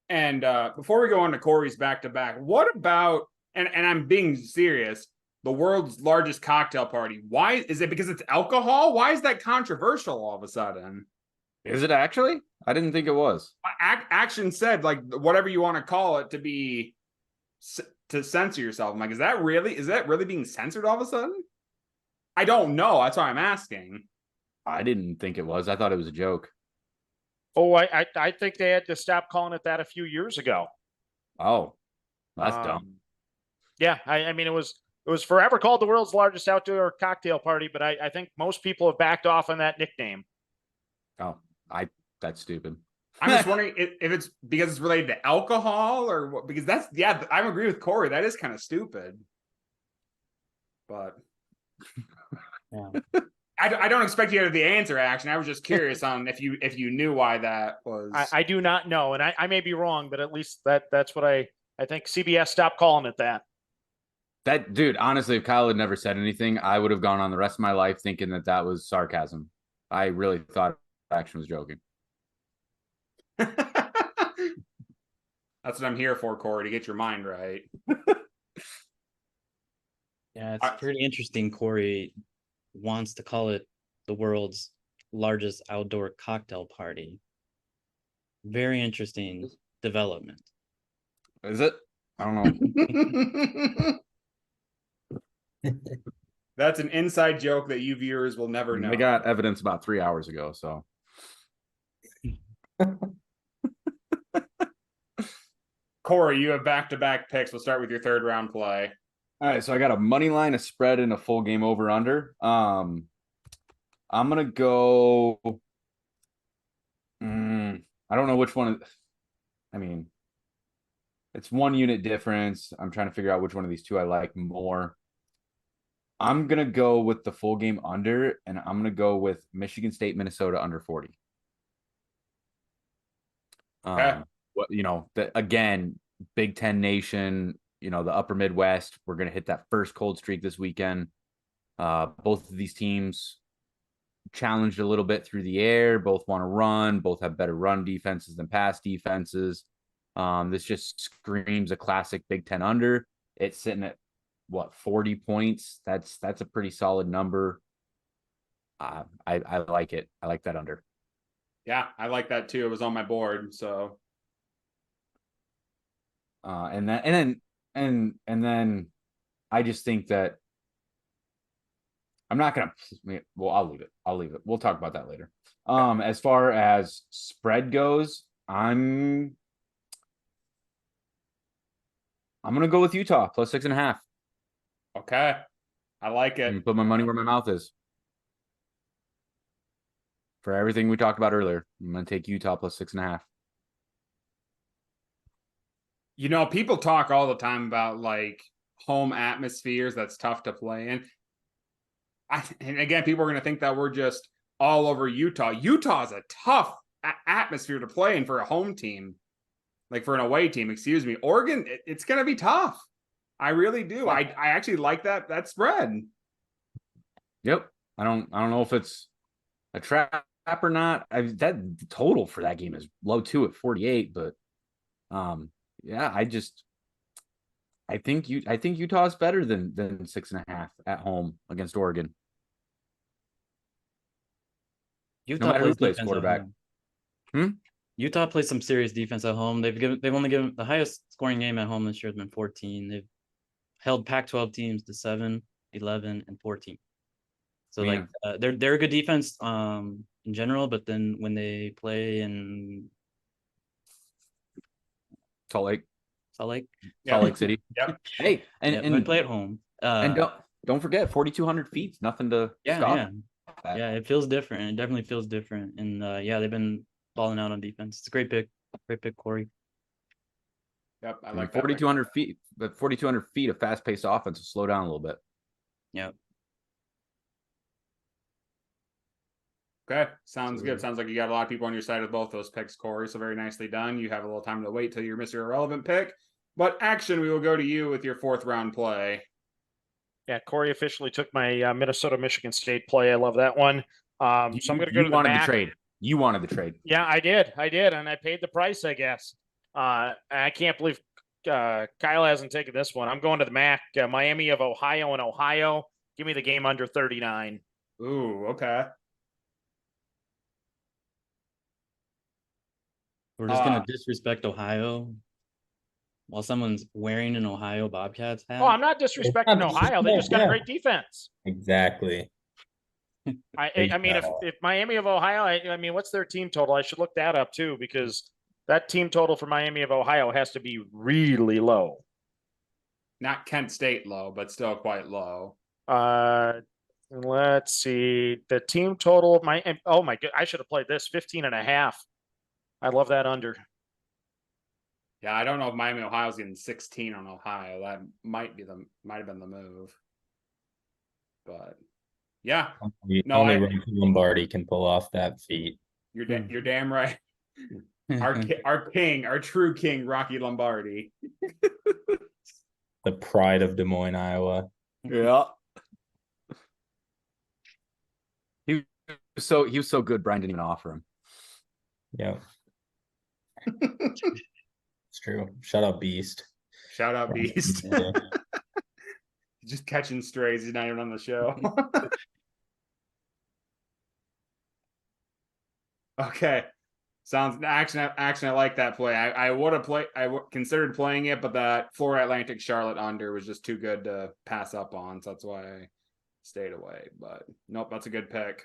And before we go on to Corey's back-to-back, what about, and I'm being serious, the world's largest cocktail party? Why is it? Because it's alcohol? Why is that controversial all of a sudden? Is it actually? I didn't think it was. Action said, like, whatever you want to call it, to censor yourself. I'm like, is that really being censored all of a sudden? I don't know. That's why I'm asking. I didn't think it was. I thought it was a joke. Oh, I think they had to stop calling it that a few years ago. Oh, that's dumb. Yeah, I mean, it was forever called the world's largest outdoor cocktail party, but I think most people have backed off on that nickname. Oh, that's stupid. I'm just wondering if it's because it's related to alcohol or what, because I agree with Corey. That is kind of stupid. But yeah. I don't expect you to have the answer, Action. I was just curious on if you knew why that was. I do not know, and I may be wrong, but at least that's what I think CBS stopped calling it that. That dude, honestly, if Kyle had never said anything, I would have gone on the rest of my life thinking that was sarcasm. I really thought Action was joking. That's what I'm here for, Corey, to get your mind right. Yeah, it's pretty interesting. Corey wants to call it the world's largest outdoor cocktail party. Very interesting development. Is it? I don't know. That's an inside joke that you viewers will never know. They got evidence about 3 hours ago, so. Corey, you have back-to-back picks. We'll start with your third round play. All right, so I got a money line, a spread, and a full game over under. I'm gonna go. I don't know which one. I mean, it's 1 unit difference. I'm trying to figure out which one of these two I like more. I'm gonna go with the full game under, and I'm gonna go with Michigan State, Minnesota under 40. Okay. Again, Big Ten nation, the upper Midwest, we're going to hit that first cold streak this weekend. Both of these teams challenged a little bit through the air, both want to run, both have better run defenses than pass defenses. This just screams a classic Big Ten under. It's sitting at 40 points. That's a pretty solid number. I like it. I like that under. Yeah, I like that too. It was on my board, so. And then I just think that I'm not gonna. Well, I'll leave it. We'll talk about that later. As far as spread goes, I'm gonna go with Utah plus 6.5. Okay, I like it. Put my money where my mouth is. For everything we talked about earlier, I'm gonna take Utah plus 6.5. People talk all the time about like home atmospheres that's tough to play in. And again, people are going to think that we're just all over Utah. Utah is a tough atmosphere to play in for a home team, like for an away team, excuse me. Oregon, it's going to be tough. I really do. I actually like that spread. Yep. I don't know if it's a trap or not. That total for that game is low too at 48, but yeah, I think Utah is better than 6.5 at home against Oregon. Utah plays quarterback. Utah plays some serious defense at home. They've only given the highest scoring game at home this year has been 14. They've held Pac-12 teams to 7, 11, and 14. So they're a good defense in general, but then when they play in Salt Lake City. Yep. Hey, and when play at home. And don't forget 4,200 feet. Nothing to stop. Yeah, it feels different. It definitely feels different. And they've been balling out on defense. It's a great pick. Great pick, Corey. Yep, I like 4,200 feet. But 4,200 feet of fast-paced offense will slow down a little bit. Yep. Okay, sounds good. Sounds like you got a lot of people on your side with both those picks, Corey. So very nicely done. You have a little time to wait till your Mr. Irrelevant pick. But action, we will go to you with your fourth round play. Yeah, Corey officially took my Minnesota-Michigan State play. I love that one. So I'm going to go to the wanted back. the trade. You wanted the trade. Yeah, I did, and I paid the price, I guess. I can't believe Kyle hasn't taken this one. I'm going to the MAC, Miami of Ohio and Ohio. Give me the game under 39. Ooh, okay. We're just going to disrespect Ohio while someone's wearing an Ohio Bobcats hat. Oh, I'm not disrespecting Ohio. They just got a great defense. Exactly. I mean, if Miami of Ohio, I mean, what's their team total? I should look that up too, because that team total for Miami of Ohio has to be really low. Not Kent State low, but still quite low. Let's see. The team total of oh my god, I should have played this 15.5. I love that under. Yeah, I don't know if Miami, Ohio's getting 16 on Ohio. That might have been the move. But yeah, only Rocky Lombardi can pull off that feat. You're damn right. Our true king, Rocky Lombardi. The pride of Des Moines, Iowa. Yeah. He was so good, Brian didn't even offer him. Yeah. It's true. Shout out Beast. Shout out Beast. Yeah. Did just catching strays. He's not even on the show. Okay. Sounds action. I like that play. I would have played. Considered playing it, but that Florida Atlantic Charlotte under was just too good to pass up on. So that's why I stayed away. But nope, that's a good pick.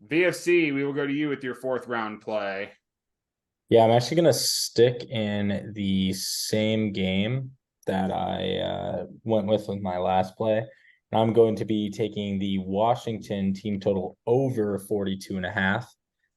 VFC, we will go to you with your 4th round play. Yeah, I'm actually gonna stick in the same game that I went with my last play. And I'm going to be taking the Washington team total over 42.5.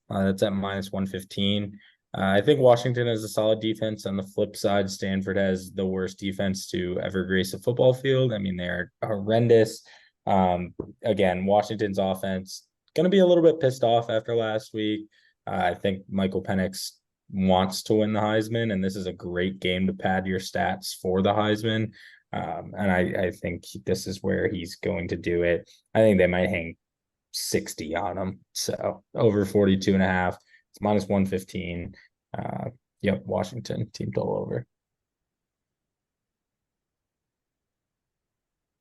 That's at minus 115. I think Washington has a solid defense. On the flip side, Stanford has the worst defense to ever grace a football field. I mean, they're horrendous. Again, Washington's offense going to be a little bit pissed off after last week. I think Michael Penix wants to win the Heisman, and this is a great game to pad your stats for the Heisman. And I think this is where he's going to do it. I think they might hang 60 on him. So over 42.5. It's minus 115. Yep, Washington team total over.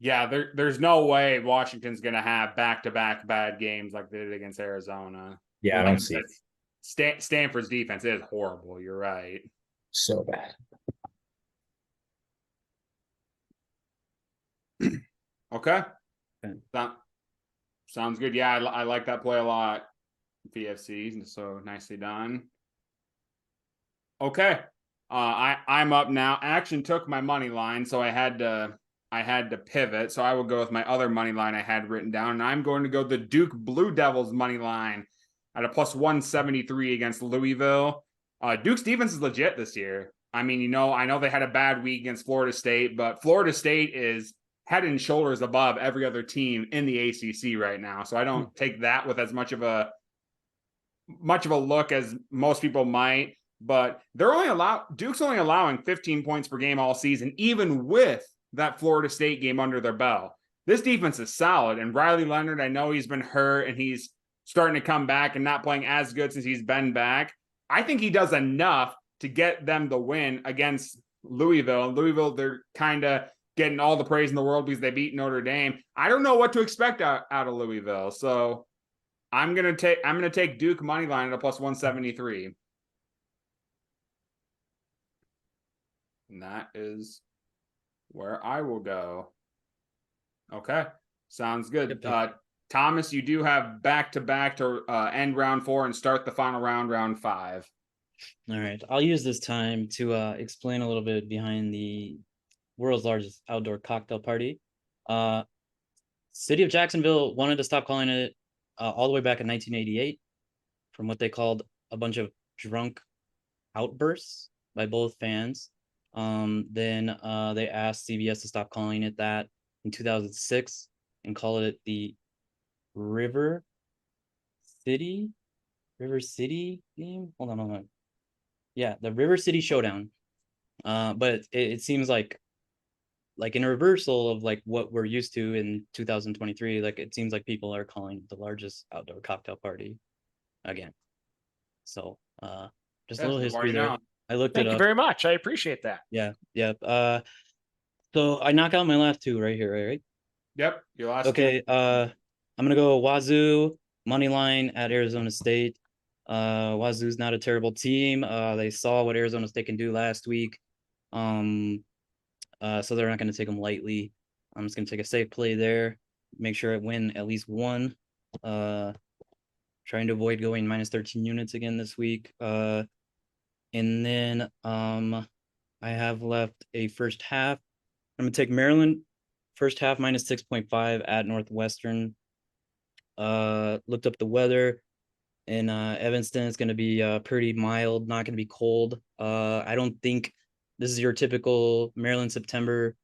Yeah, there's no way Washington's going to have back-to-back bad games like they did against Arizona. Yeah, I don't see it. Stanford's defense is horrible. You're right. So bad. Okay. Okay. Sounds good. Yeah, I like that play a lot. VFC, so nicely done. Okay. I'm up now. Action took my money line, so I had to pivot. So I will go with my other money line I had written down, and I'm going to go the Duke Blue Devils money line at a plus 173 against Louisville. Duke's defense is legit this year. I mean, I know they had a bad week against Florida State, but Florida State is head and shoulders above every other team in the ACC right now. So I don't take that with as much of a look as most people might. But Duke's only allowing 15 points per game all season, even with that Florida State game under their belt. This defense is solid, and Riley Leonard, I know he's been hurt and he's starting to come back and not playing as good since he's been back. I think he does enough to get them the win against Louisville. And Louisville, they're kind of getting all the praise in the world because they beat Notre Dame. I don't know what to expect out of Louisville, so I'm gonna take Duke money line at a plus 173. And that is where I will go. Okay, sounds good. Thomas, you do have back-to-back to end round 4 and start the final round 5. All right. I'll use this time to explain a little bit behind the world's largest outdoor cocktail party. City of Jacksonville wanted to stop calling it all the way back in 1988 from what they called a bunch of drunk outbursts by both fans. Then they asked CBS to stop calling it that in 2006 and call it the River City game. Hold on. Yeah, the River City Showdown. But it seems like in a reversal of like what we're used to in 2023, like it seems like people are calling it the largest outdoor cocktail party again. So just a little history there. I looked it up. Thank you very much. I appreciate that. Yeah. So I knock out my last two right here, right? Yep, your last okay, two. I'm gonna go Wazoo money line at Arizona State. Wazoo's not a terrible team. They saw what Arizona State can do last week. So they're not gonna take them lightly. I'm just gonna take a safe play there. Make sure I win at least one. Trying to avoid going minus 13 units again this week. And then I have left a first half. I'm gonna take Maryland first half minus 6.5 at Northwestern. Looked up the weather in Evanston. It's gonna be pretty mild, not gonna be cold. I don't think this is your typical Maryland September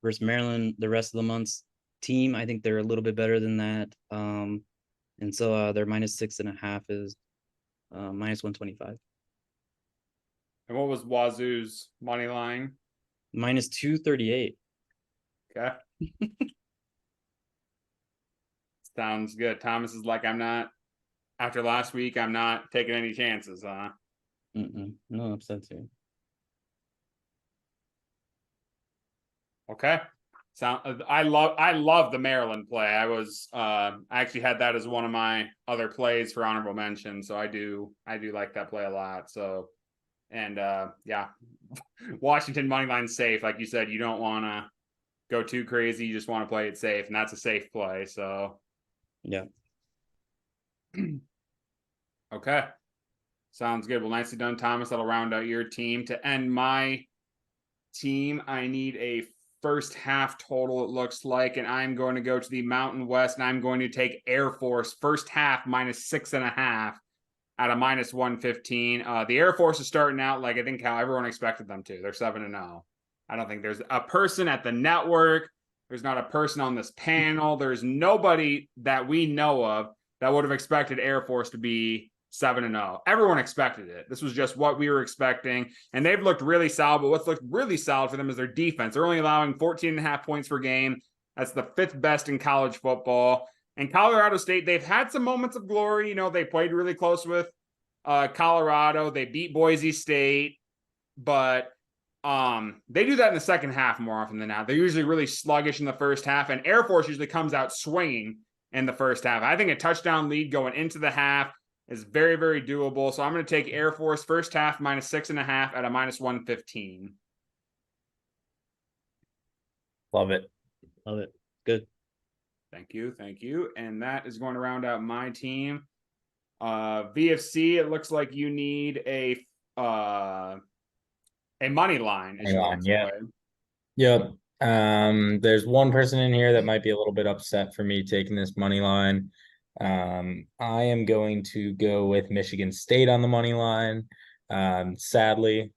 versus Maryland the rest of the months team. I think they're a little bit better than that. And so their minus 6.5 is minus 125. And what was Wazoo's money line? Minus 238. Okay. Sounds good. Thomas is like, after last week, I'm not taking any chances, huh? No upsets here. Okay. I love the Maryland play. I actually had that as one of my other plays for honorable mention. So I do like that play a lot. So, and yeah, Washington money line safe. Like you said, you don't want to go too crazy. You just want to play it safe, and that's a safe play. So, Yeah. Okay. Sounds good. Well, nicely done, Thomas. That'll round out your team. To end my team, I need a first half total, it looks like, and I'm going to go to the Mountain West, and I'm going to take Air Force first half -6.5 at a -115. The Air Force is starting out like I think how everyone expected them to. They're 7-0. I don't think there's a person at the network. There's not a person on this panel. There's nobody that we know of that would have expected Air Force to be 7-0. Everyone expected it. This was just what we were expecting. And they've looked really solid. But what's looked really solid for them is their defense. They're only allowing 14.5 points per game. That's the 5th best in college football. And Colorado State, they've had some moments of glory. You know, they played really close with Colorado. They beat Boise State. But they do that in the second half more often than not. They're usually really sluggish in the first half. And Air Force usually comes out swinging in the first half. I think a touchdown lead going into the half is very, very doable. So I'm going to take Air Force first half -6.5 at a -115. Love it. Love it. Good. Thank you. And that is going to round out my team. VFC, it looks like you need a money line. Money line, yeah. Yep. There's one person in here that might be a little bit upset for me taking this money line. I am going to go with Michigan State on the money line. Sadly.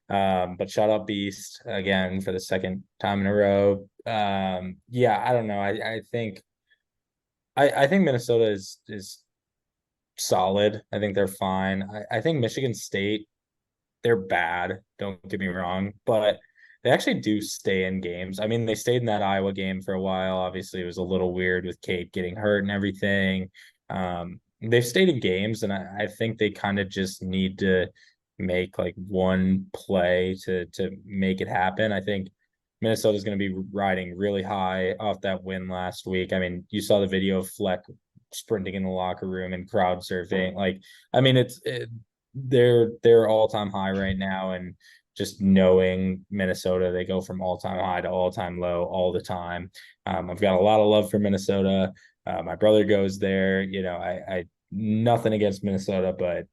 But shut up Beast again for the second time in a row. Yeah, I don't know. I think Minnesota is solid. I think they're fine. I think Michigan State, they're bad. Don't get me wrong, but they actually do stay in games. I mean, they stayed in that Iowa game for a while. Obviously, it was a little weird with Kate getting hurt and everything. They've stayed in games, and I think they kind of just need to make like one play to make it happen. I think Minnesota's going to be riding really high off that win last week. I mean, you saw the video of Fleck sprinting in the locker room and crowd surfing. Like, I mean, they're all-time high right now, and just knowing Minnesota, they go from all-time high to all-time low all the time. I've got a lot of love for Minnesota. My brother goes there. You know, I nothing against Minnesota, but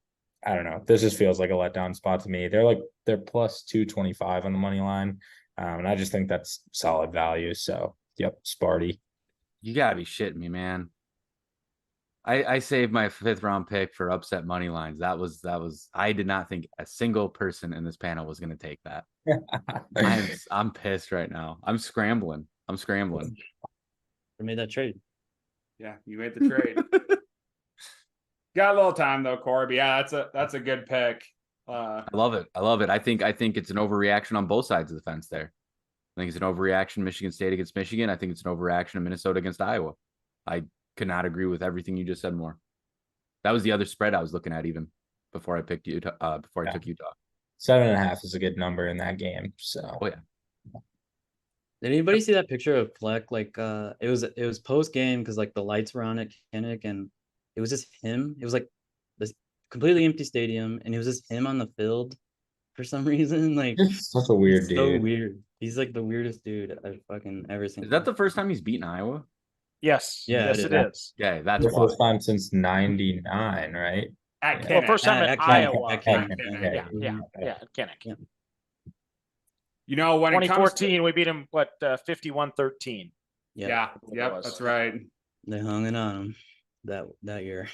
I don't know. This just feels like a letdown spot to me. They're plus 225 on the money line. And I just think that's solid value. So, yep, Sparty. You gotta be shitting me, man. I saved my 5th round pick for upset money lines. That was I did not think a single person in this panel was going to take that. I'm pissed right now. I'm scrambling. I made that trade. Yeah, you made the trade. Got a little time though, Corey. But yeah, that's a good pick. I love it. I think it's an overreaction on both sides of the fence there. I think it's an overreaction Michigan State against Michigan. I think it's an overreaction of Minnesota against Iowa. I could not agree with everything you just said more. That was the other spread I was looking at even before I picked Utah. I took Utah. 7.5 is a good number in that game. So, oh yeah. Did anybody see that picture of Fleck? Like, it was post game because like the lights were on at Kinnick, and it was just him. It was like this completely empty stadium, and it was just him on the field for some reason. Like, it's such a weird dude. So weird. He's like the weirdest dude I've fucking ever seen. Is that the first time he's beaten Iowa? Yes. Yeah, yes, it is. Yeah, that's the first time since '99, right? At Well, first time At in Kinnick, Iowa. at Kinnick, At Kinnick. Yeah. You know, when it comes 2014, we beat him 51-13. Yeah, that's right. They hung it on him that year.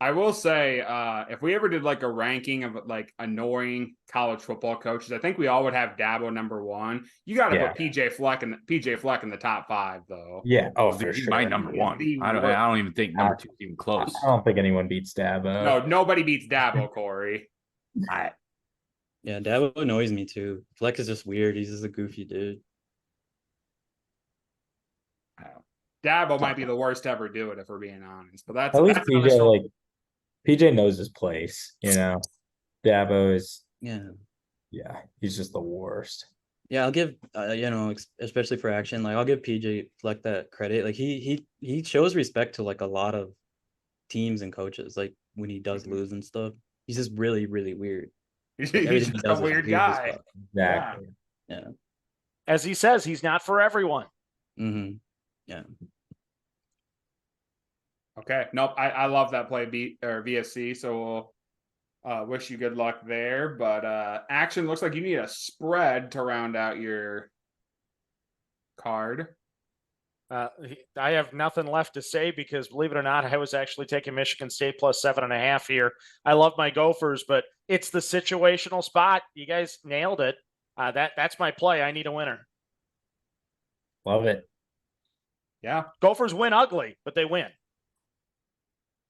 I will say, if we ever did like a ranking of like annoying college football coaches, I think we all would have Dabo number 1. You got to put PJ Fleck in the top 5, though. Yeah, for sure. My number 1. I don't even think number 2 is even close. I don't think anyone beats Dabo. No, nobody beats Dabo, Corey. Yeah, Dabo annoys me too. Fleck is just weird. He's just a goofy dude. Dabo might be the worst to ever do it, if we're being honest. But that's at least that's PJ PJ knows his place. You know, Dabo is yeah, he's just the worst. Yeah, I'll give especially for Action, like I'll give PJ Fleck that credit. Like he shows respect to like a lot of teams and coaches. Like when he does lose and stuff, he's just really really weird. He's Like, everything he just does a is weird weird as guy. fuck. Exactly. Yeah. As he says, he's not for everyone. Mm-hmm. Yeah. Okay. Nope. I love that play VFC. So we'll wish you good luck there. But Action looks like you need a spread to round out your card. I have nothing left to say because, believe it or not, I was actually taking Michigan State plus 7.5 here. I love my Gophers, but it's the situational spot. You guys nailed it. That's my play. I need a winner. Love it. Yeah. Gophers win ugly, but they win.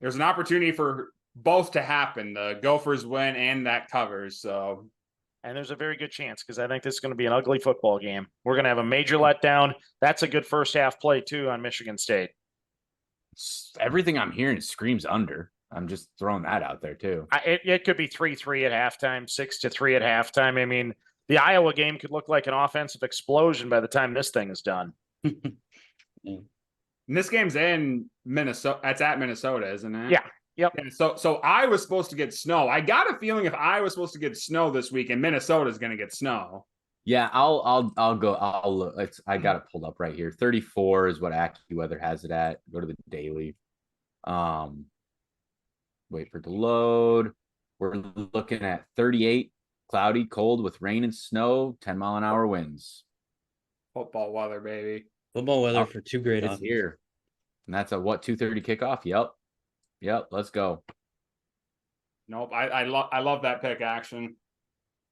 There's an opportunity for both to happen. The Gophers win and that covers. So, and there's a very good chance because I think this is going to be an ugly football game. We're going to have a major letdown. That's a good first half play too on Michigan State. Everything I'm hearing screams under. I'm just throwing that out there too. It could be 3-3 at halftime, 6-3 at halftime. I mean, the Iowa game could look like an offensive explosion by the time this thing is done. And this game's in Minnesota. That's at Minnesota, isn't it? Yeah. Yep. And so I was supposed to get snow. I got a feeling if I was supposed to get snow this week, and Minnesota's going to get snow. Yeah, I'll go. I'll look. I got it pulled up right here. 34 is what AccuWeather has it at. Go to the daily. Wait for it to load. We're looking at 38, cloudy, cold with rain and snow, 10-mile-an-hour winds. Football weather, baby. Football weather for two great It's offenses. here. And that's a 2:30 kickoff. Yep. Let's go. Nope. I love that pick, Action.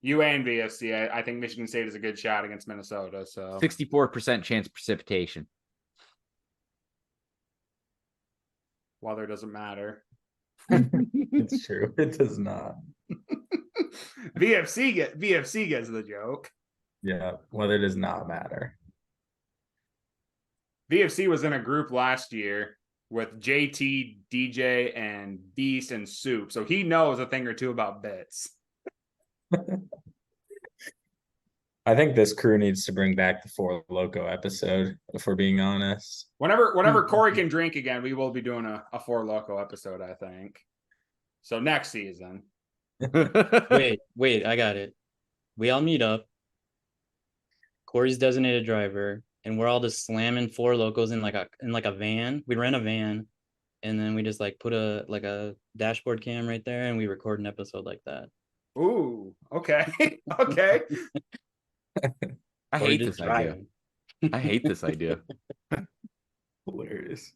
You and VFC. I think Michigan State is a good shot against Minnesota. So 64% chance precipitation. weather doesn't matter. It's true. It does not. VFC gets the joke. Yeah, weather does not matter. VFC was in a group last year with JT, DJ, and Beast and Soup. So he knows a thing or two about bits. I think this crew needs to bring back the Four Loco episode, if we're being honest. Whenever Corey can drink again, we will be doing a Four Loco episode, I think. So next season. Wait, I got it. We all meet up. Corey's designated driver, and we're all just slamming Four Locos in like a van. We rent a van, and then we just like put a dashboard cam right there, and we record an episode like that. Ooh, okay. Okay. I Corey hate just this idea. driving. I hate this idea. Hilarious.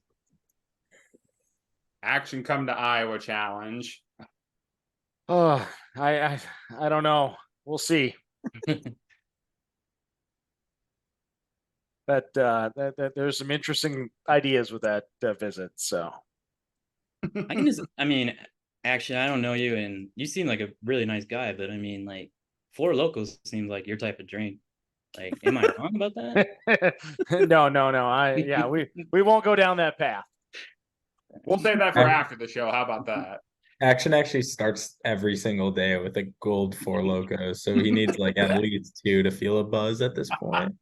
Action come to Iowa challenge. Oh, I don't know. We'll see. But there's some interesting ideas with that visit. So Actually, I don't know you, and you seem like a really nice guy, but I mean, like, Four Locos seems like your type of drink. Like, am I wrong about that? no. We won't go down that path. We'll save that for after the show. How about that? Action actually starts every single day with a gold Four Locos, so he needs like at least 2 to feel a buzz at this point.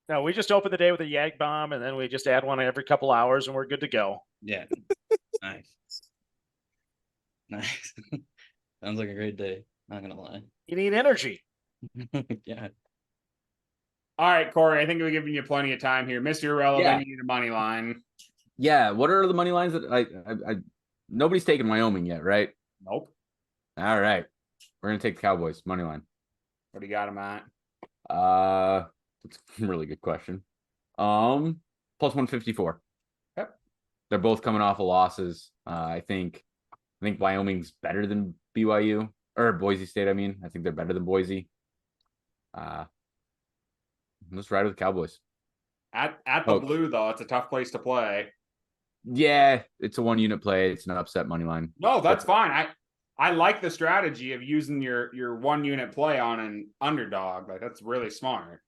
No, we just open the day with a Yag bomb, and then we just add one every couple hours, and we're good to go. Yeah. Nice. Sounds like a great day. Not gonna lie. You need energy. Yeah. All right, Corey, I think we're giving you plenty of time here. Mr. Irrelevant, Yeah. you need a money line. Yeah. What are the money lines that I nobody's taken Wyoming yet, right? Nope. All right. We're gonna take the Cowboys money line. What do you got him at? That's a really good question. Plus 154. Yep. They're both coming off of losses. I think Wyoming's better than BYU or Boise State. I mean, I think they're better than Boise. Let's ride with the Cowboys. At the Blue, though, it's a tough place to play. Yeah, it's a 1-unit play. It's an upset money line. No, that's fine. I like the strategy of using your 1-unit play on an underdog. Like, that's really smart.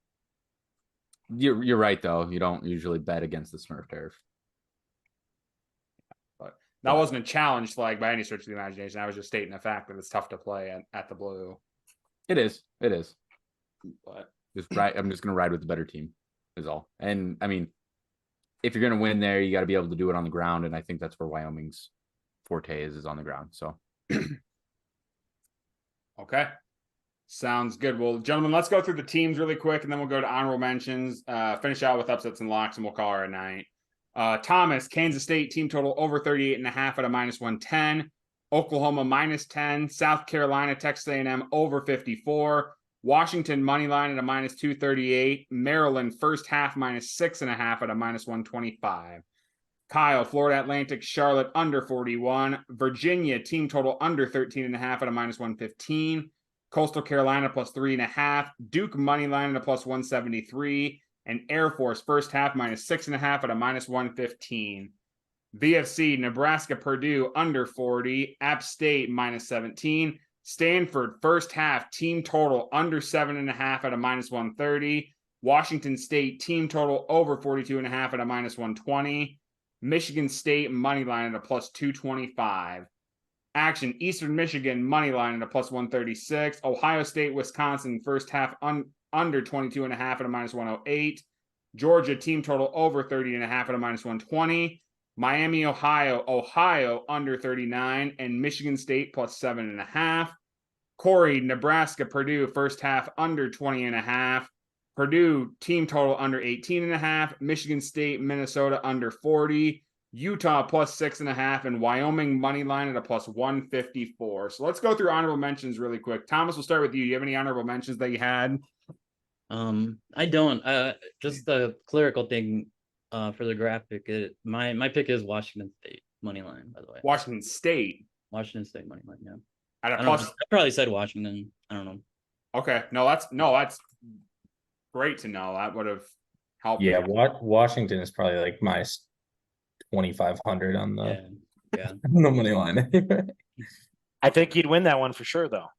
You're right though. You don't usually bet against the Smurf turf. But that wasn't a challenge flag by any stretch of the imagination. I was just stating the fact that it's tough to play at the Blue. It is. but I'm just going to ride with the better team is all. And I mean, if you're going to win there, you got to be able to do it on the ground. And I think that's where Wyoming's forte is on the ground. So, Okay. Sounds good. Well, gentlemen, let's go through the teams really quick, and then we'll go to honorable mentions, finish out with upsets and locks, and we'll call her a night. Thomas, Kansas State, team total over 38.5 at a -110. Oklahoma -10. South Carolina, Texas A&M over 54. Washington money line at a -238. Maryland first half -6.5 at a -125. Kyle, Florida Atlantic, Charlotte under 41. Virginia, team total under 13.5 at a -115. Coastal Carolina +3.5. Duke money line at a +173. And Air Force first half -6.5 at a -115. VFC, Nebraska, Purdue under 40. App State -17. Stanford first half team total under 7.5 at a -130. Washington State team total over 42.5 at a -120. Michigan State money line at a +225. Action, Eastern Michigan money line at a +136. Ohio State, Wisconsin first half under 22.5 at a -108. Georgia team total over 30.5 at a -120. Miami, Ohio under 39, and Michigan State +7.5. Corey, Nebraska, Purdue first half under 20.5. Purdue team total under 18.5. Michigan State, Minnesota under 40. Utah +6.5, and Wyoming money line at a +154. So let's go through honorable mentions really quick. Thomas, we'll start with you. Do you have any honorable mentions that you had? I don't. Just the clerical thing. For the graphic, my pick is Washington State money line. By the way, Washington State Washington State money line. Yeah, at a I plus. I probably said Washington. I don't know. Okay, that's great to know. That would have helped. Yeah, me. Washington is probably like -2,500 on the Yeah. on the money line. I think he'd win that one for sure, though.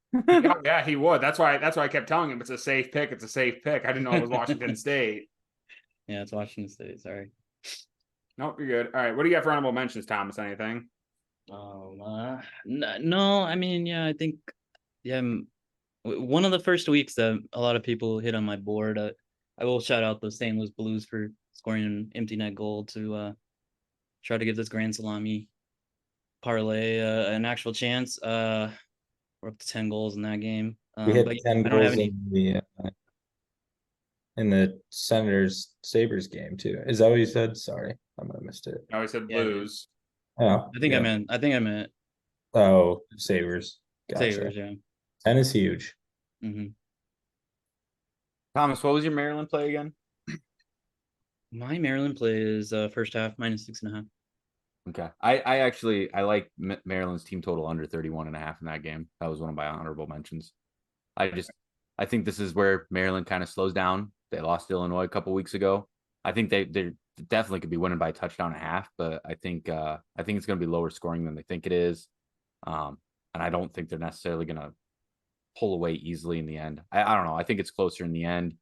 Yeah, he would. That's why I kept telling him it's a safe pick. It's a safe pick. I didn't know it was Washington State. Yeah, it's Washington State. Sorry. Nope, you're good. All right, what do you got for honorable mentions, Thomas? Anything? No. I mean, yeah, I think, one of the first weeks that a lot of people hit on my board. I will shout out the St. Louis Blues for scoring an empty net goal to try to give this Grand Salami parlay an actual chance. We're up to 10 goals in that game. We had But 10 I don't have goals any. in the Senators Sabres game too. Is that what you said? Sorry, I might have missed it. I always said Yeah. Blues. Oh, I think I meant Oh, Sabres. Gotcha. Sabres. Yeah. 10 is huge. Mm-hmm. Thomas, what was your Maryland play again? My Maryland play is first half -6.5. Okay. I like Maryland's team total under 31.5 in that game. That was one of my honorable mentions. I think this is where Maryland kind of slows down. They lost to Illinois a couple weeks ago. I think they definitely could be winning by a touchdown and a half, but I think it's going to be lower scoring than they think it is. And I don't think they're necessarily going to pull away easily in the end. I don't know. I think it's closer in the end,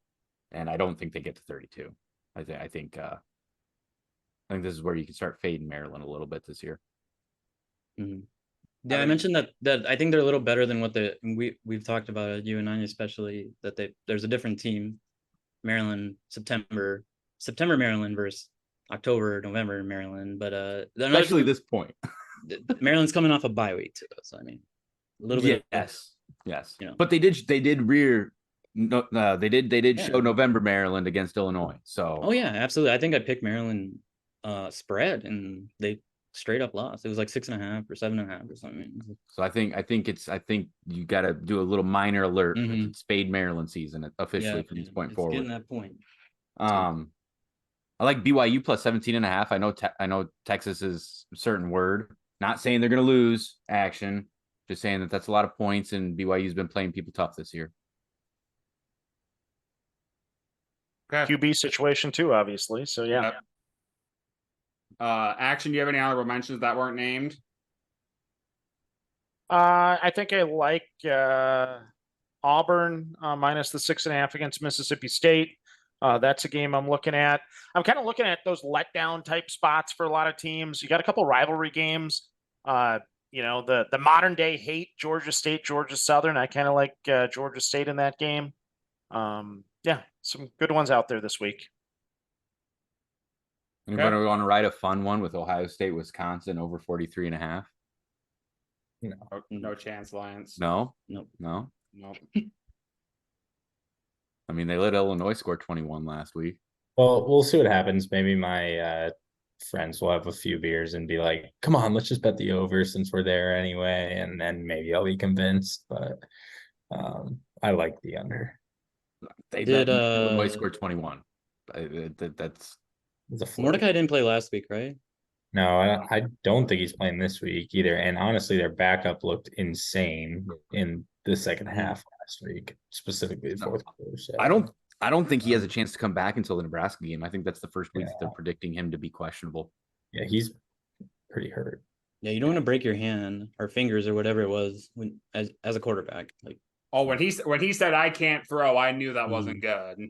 and I don't think they get to 32. I think this is where you can start fading Maryland a little bit this year. Mm-hmm. Yeah, I mentioned that I think they're a little better than what we've talked about it, you and I especially, that there's a different team. Maryland, September Maryland versus October, November Maryland, but especially this point. Maryland's coming off a bye week too, so I mean, a little bit. Yes. You know. But they did rear. No, they did show November Maryland against Illinois. So. Oh yeah, absolutely. I think I picked Maryland spread, and they straight up lost. It was like 6.5 or 7.5 or something. So I think you got to do a little minor alert. Mm-hmm. It's Spade Maryland season officially from this point forward. Getting that point. I like BYU plus 17.5. I know Texas is a certain word. Not saying they're going to lose. Action. Just saying that's a lot of points, and BYU's been playing people tough this year. Okay. QB situation too, obviously. So yeah. Yep. Action, do you have any honorable mentions that weren't named? I think I like Auburn minus the 6.5 against Mississippi State. That's a game I'm looking at. I'm kind of looking at those letdown type spots for a lot of teams. You got a couple rivalry games. The modern day hate Georgia State, Georgia Southern. I kind of like Georgia State in that game. Yeah, some good ones out there this week. Anybody want to ride a fun one with Ohio State, Wisconsin over 43.5? No chance, Lions. No, Nope. no. Nope. I mean, they let Illinois score 21 last week. Well, we'll see what happens. Maybe my friends will have a few beers and be like, "Come on, let's just bet the over since we're there anyway," and then maybe I'll be convinced. But I like the under. They Did, let Illinois score 21. That's It's a fluke. Mordecai didn't play last week, right? No, I don't think he's playing this week either. And honestly, their backup looked insane in the second half last week, specifically the fourth quarter. So. I don't think he has a chance to come back until the Nebraska game. I think that's the first week that they're predicting him to be questionable. Yeah, he's pretty hurt. Yeah, you don't want to break your hand or fingers or whatever it was when as a quarterback. Like, Oh, when he said I can't throw, I knew that wasn't good.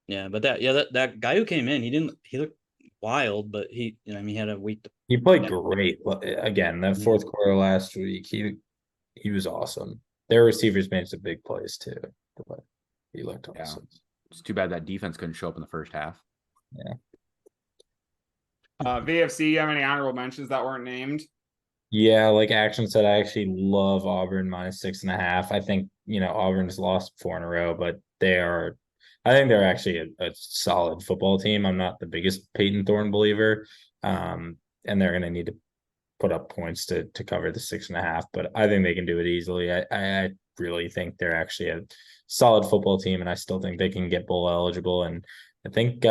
yeah, but that guy who came in, he looked wild, but he had a week. He played great. Again, that fourth quarter last week, he was awesome. Their receivers made some big plays too, but he looked awesome. It's too bad that defense couldn't show up in the first half. Yeah. VFC, you have any honorable mentions that weren't named? Yeah, like Action said, I actually love Auburn -6.5. I think, Auburn's lost 4 in a row, but I think they're actually a solid football team. I'm not the biggest Peyton Thorne believer. And they're going to need to put up points to cover the 6.5, but I think they can do it easily. I really think they're actually a solid football team, and I still think they can get bowl eligible. And I think,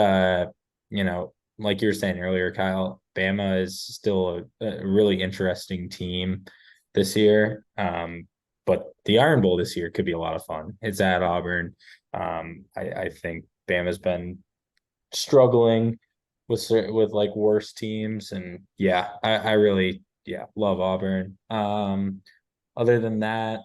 like you were saying earlier, Kyle, Bama is still a really interesting team this year. But the Iron Bowl this year could be a lot of fun. It's at Auburn. I think Bama's been struggling with like worse teams, and I really love Auburn. Other than that,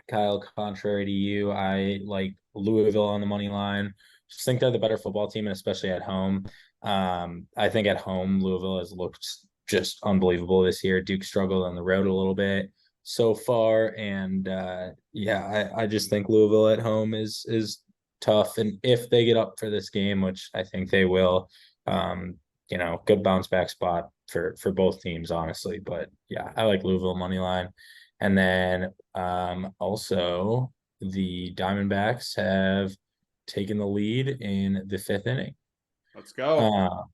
Kyle, contrary to you, I like Louisville on the money line. Just think they're the better football team, and especially at home. I think at home Louisville has looked just unbelievable this year. Duke struggled on the road a little bit so far, and I just think Louisville at home is tough, and if they get up for this game, which I think they will, good bounce back spot for both teams, honestly. But I like Louisville money line. And then also the Diamondbacks have taken the lead in the 5th inning. Let's go.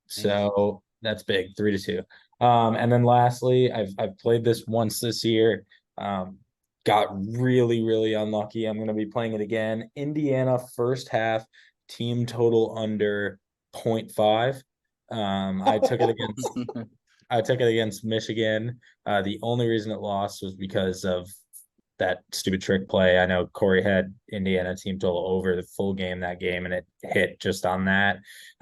So that's big, 3-2. And then lastly, I've played this once this year. Got really, really unlucky. I'm going to be playing it again. Indiana first half team total under 0.5. I took it against Michigan. The only reason it lost was because of that stupid trick play. I know Corey had Indiana team total over the full game that game, and it hit just on that.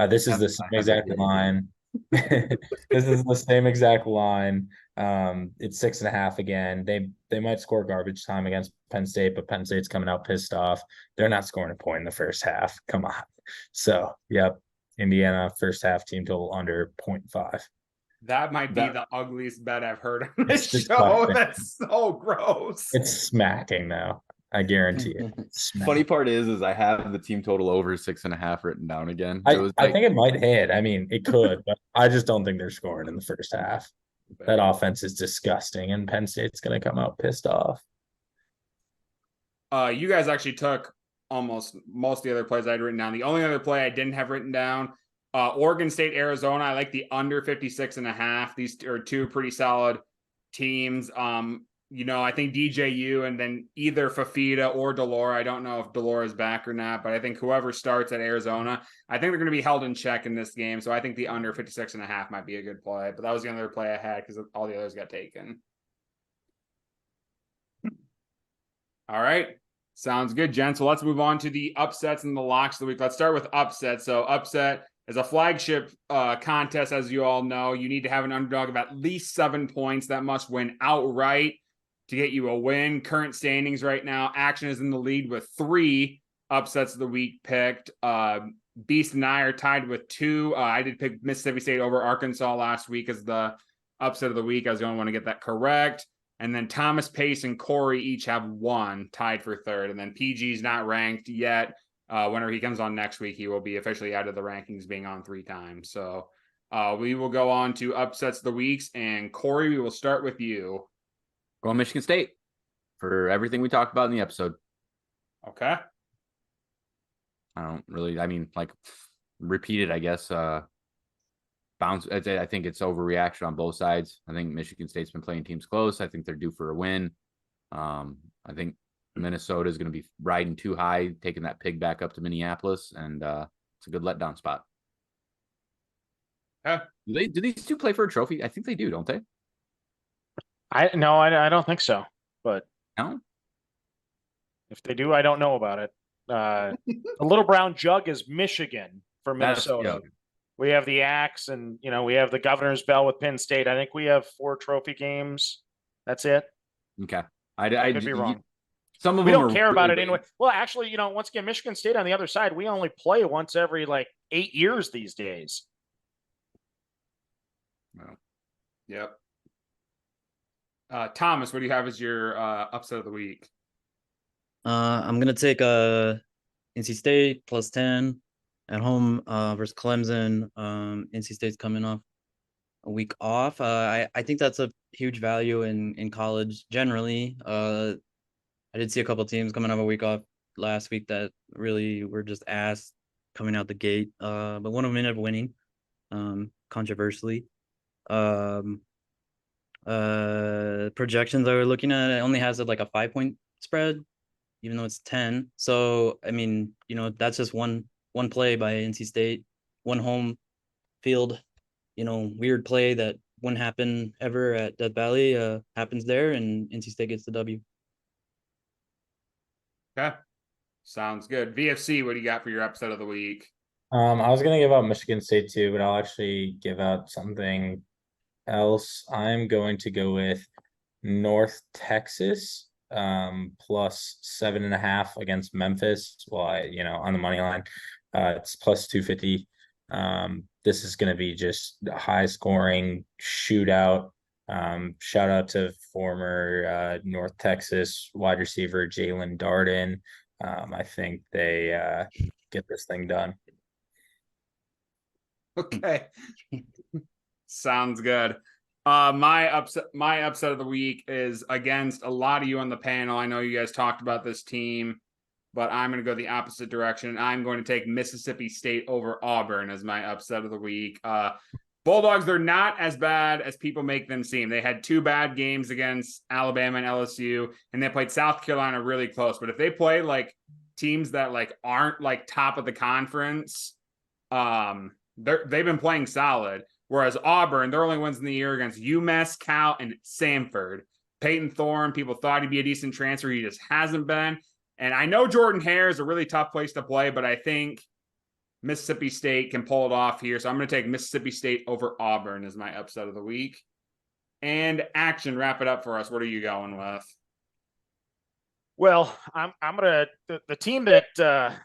This is the same exact line. This is the same exact line. It's 6.5 again. They might score garbage time against Penn State, but Penn State's coming out pissed off. They're not scoring a point in the first half. Come on. So, Indiana first half team total under 0.5. That might be the ugliest bet I've heard on this show. Disgusting. That's so gross. It's smacking though. I guarantee it. Funny part is I have the team total over 6.5 written down again. I think it might hit. I mean, it could, but I just don't think they're scoring in the first half. That offense is disgusting, and Penn State's going to come out pissed off. You guys actually took almost most of the other plays I had written down. The only other play I didn't have written down, Oregon State, Arizona. I like the under 56.5. These are two pretty solid teams. I think DJU and then either Fafita or Delora. I don't know if Delora is back or not, but I think whoever starts at Arizona, I think they're going to be held in check in this game. So I think the under 56.5 might be a good play. But that was the other play I had because all the others got taken. All right. Sounds good, gents. So let's move on to the upsets and the locks of the week. Let's start with upset. So upset is a flagship contest, as you all know. You need to have an underdog of at least 7 points. That must win outright to get you a win. Current standings right now, Action is in the lead with 3 upsets of the week picked. Beast and I are tied with 2. I did pick Mississippi State over Arkansas last week as the upset of the week. I was the only one to get that correct. And then Thomas, Pace, and Corey each have 1, tied for 3rd. And then PG's not ranked yet. Whenever he comes on next week, he will be officially out of the rankings, being on 3 times. So we will go on to upsets of the weeks. And Corey, we will start with you. Going Michigan State for everything we talked about in the episode. Okay. Repeated, I guess. Bounce. I think it's overreaction on both sides. I think Michigan State's been playing teams close. I think they're due for a win. I think Minnesota is going to be riding too high, taking that pig back up to Minneapolis, and it's a good letdown spot. Yeah. Do these two play for a trophy? I think they do, don't they? I don't think so. But No. if they do, I don't know about it. The little brown jug is Michigan for Minnesota. We have the Axe, and we have the Governor's Bell with Penn State. I think we have 4 trophy games. That's it. Okay. I could be wrong. Some of we them don't care about it really anyway. Well, actually, once again, Michigan State on the other side, we only play once every 8 years these days. Well, yep. Thomas, what do you have as your upset of the week? I'm gonna take NC State +10 at home versus Clemson. NC State's coming off a week off. I think that's a huge value in college generally. I did see a couple teams coming off a week off last week that really were just ass coming out the gate. But one of them ended up winning, controversially. Projections I were looking at, it only has a 5-point spread, even though it's 10. So I mean, that's just one play by NC State, one home field, weird play that wouldn't happen ever at Death Valley, happens there, and NC State gets the W. Okay. Sounds good. VFC, what do you got for your upset of the week? I was gonna give out Michigan State too, but I'll actually give out something else. I'm going to go with North Texas plus 7.5 against Memphis. Well, on the money line, it's plus 250. This is going to be just a high scoring shootout. Shout out to former North Texas wide receiver Jalen Darden. I think they get this thing done. Okay. Sounds good. My upset of the week is against a lot of you on the panel. I know you guys talked about this team, but I'm going to go the opposite direction. I'm going to take Mississippi State over Auburn as my upset of the week. Bulldogs, they're not as bad as people make them seem. They had 2 bad games against Alabama and LSU, and they played South Carolina really close. But if they play teams that aren't top of the conference, they've been playing solid. Whereas Auburn, their only wins in the year against UMass, Cal, and Samford. Peyton Thorne, people thought he'd be a decent transfer. He just hasn't been. And I know Jordan Hare is a really tough place to play, but I think Mississippi State can pull it off here. So I'm going to take Mississippi State over Auburn as my upset of the week. And Action, wrap it up for us. What are you going with? Well, I'm going to the team that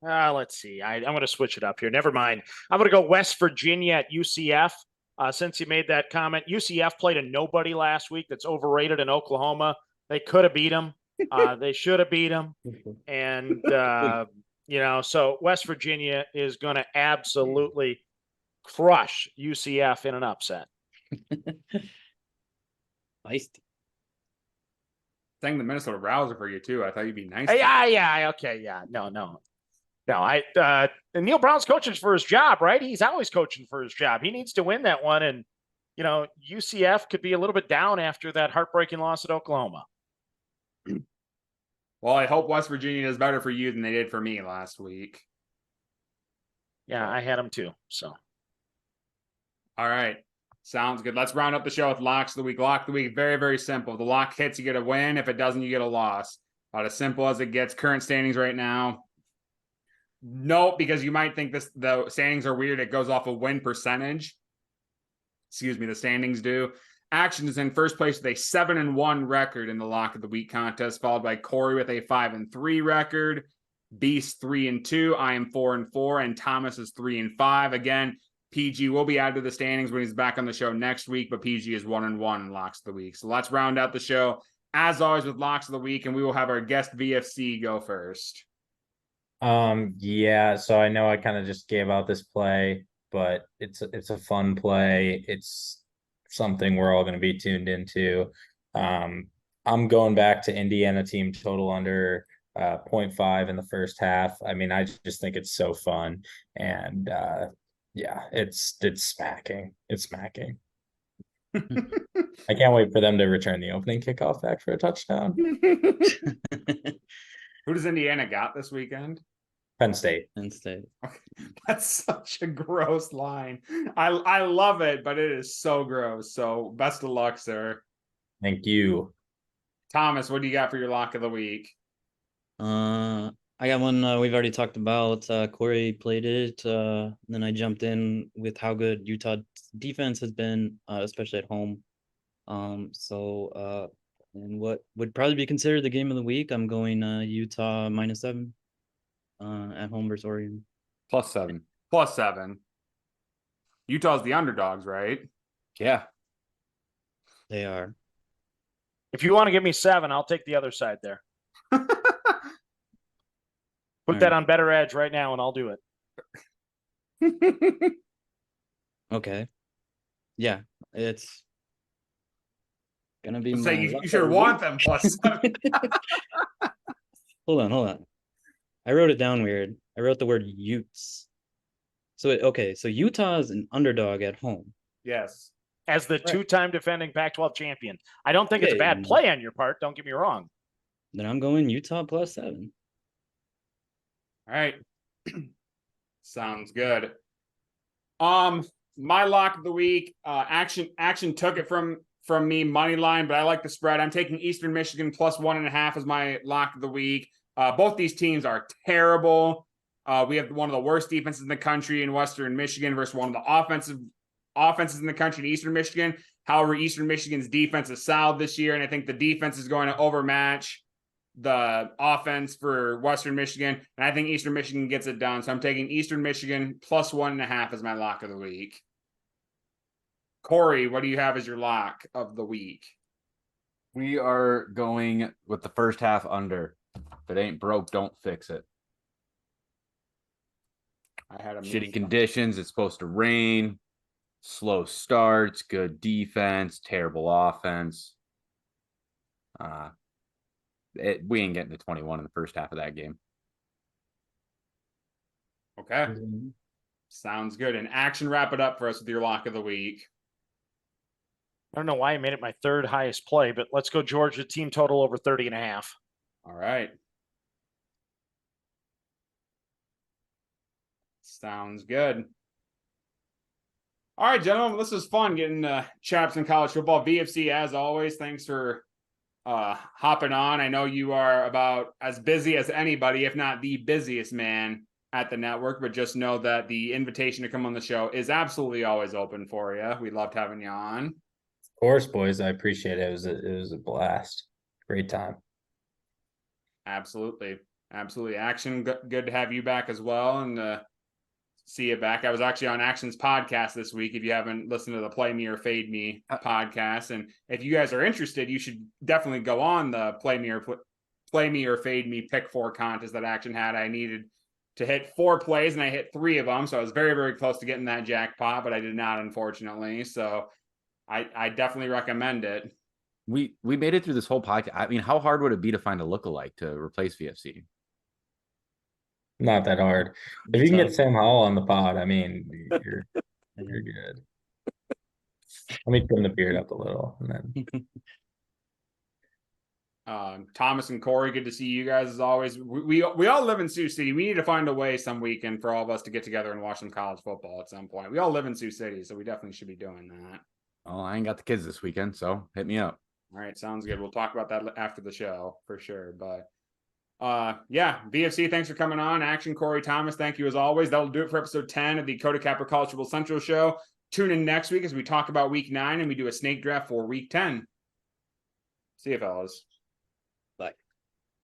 let's see. I'm going to switch it up here. Never mind. I'm going to go West Virginia at UCF. Since you made that comment, UCF played a nobody last week that's overrated in Oklahoma. They could have beat them. They should have beat them. And, so West Virginia is going to absolutely crush UCF in an upset. Nice. Sang the Minnesota Rouser for you, too. I thought you'd be nice. Yeah. Okay. Yeah. No. Neil Brown's coaching for his job, right? He's always coaching for his job. He needs to win that one. And, UCF could be a little bit down after that heartbreaking loss at Oklahoma. Well, I hope West Virginia does better for you than they did for me last week. Yeah, I had them too. So. All right. Sounds good. Let's round up the show with locks of the week. Lock of the week, very, very simple. The lock hits, you get a win. If it doesn't, you get a loss. About as simple as it gets. Current standings right now. No, because you might think the standings are weird. It goes off a win percentage. Excuse me, the standings do. Action is in first place with a 7-1 record in the lock of the week contest, followed by Corey with a 5-3 record. Beast 3-2. I am 4-4, and Thomas is 3-5. Again, PG will be added to the standings when he's back on the show next week, but PG is 1-1 in locks of the week. So let's round out the show as always with locks of the week, and we will have our guest VFC go first. Yeah, so I know I kind of just gave out this play, but it's a fun play. It's something we're all going to be tuned into. I'm going back to Indiana team total under 0.5 in the first half. I mean, I just think it's so fun, and yeah, it's smacking. It's smacking. I can't wait for them to return the opening kickoff back for a touchdown. Who does Indiana got this weekend? Penn State. Penn State. That's such a gross line. I love it, but it is so gross. So best of luck, sir. Thank you. Thomas, what do you got for your lock of the week? I got one we've already talked about. Corey played it. Then I jumped in with how good Utah defense has been, especially at home. And what would probably be considered the game of the week, I'm going Utah -7 at home versus Oregon. +7. +7. Utah's the underdogs, right? Yeah. They are. If you want to give me 7, I'll take the other side there. Put All that right. on Better Edge right now, and I'll do it. Okay. Yeah, it's gonna be So my you luck should of the want week. them +7. Hold on. I wrote it down weird. I wrote the word Utes. So Utah is an underdog at home. Yes. As the Right. 2-time defending Pac-12 champion. I don't think it's a Okay. bad play on your part. Don't get me wrong. Then I'm going Utah +7. All right. Sounds good. My lock of the week, action took it from me money line, but I like the spread. I'm taking Eastern Michigan +1.5 as my lock of the week. Both these teams are terrible. We have one of the worst defenses in the country in Western Michigan versus one of the offenses in the country in Eastern Michigan. However, Eastern Michigan's defense is solid this year, and I think the defense is going to overmatch the offense for Western Michigan, and I think Eastern Michigan gets it done. So I'm taking Eastern Michigan +1.5 as my lock of the week. Corey, what do you have as your lock of the week? We are going with the first half under. If it ain't broke, don't fix it. I had a Shitty conditions. It's supposed to rain. Slow starts. Good defense. Terrible offense. We ain't getting to 21 in the first half of that game. Okay. Sounds good. And action, wrap it up for us with your lock of the week. I don't know why I made it my third highest play, but let's go Georgia team total over 30.5. All right. Sounds good. All right, gentlemen, this was fun getting chaps in college football. VFC, as always, thanks for hopping on. I know you are about as busy as anybody, if not the busiest man at the network, but just know that the invitation to come on the show is absolutely always open for you. We loved having you on. Of course, boys. I appreciate it. It was a blast. Great time. Absolutely. Action, good to have you back as well, and see you back. I was actually on Action's podcast this week. If you haven't listened to the Play Me or Fade Me podcast, and if you guys are interested, you should definitely go on the Play Me or Fade Me Pick 4 contest that Action had. I needed to hit 4 plays, and I hit 3 of them, so I was very, very close to getting that jackpot, but I did not, unfortunately. So I definitely recommend it. We made it through this whole podcast. I mean, how hard would it be to find a lookalike to replace VFC? Not that hard. If you can get Sam Howell on the pod, I mean, you're good. Let me trim the beard up a little, and then Thomas and Corey, good to see you guys as always. We all live in Sioux City. We need to find a way some weekend for all of us to get together and watch some college football at some point. We all live in Sioux City, so we definitely should be doing that. Oh, I ain't got the kids this weekend, so hit me up. All right, sounds good. We'll talk about that after the show for sure. But yeah, VFC, thanks for coming on. Action, Corey, Thomas, thank you as always. That'll do it for episode 10 of the Kota Capper College Football Central show. Tune in next week as we talk about week 9 and we do a snake draft for week 10. See you, fellas.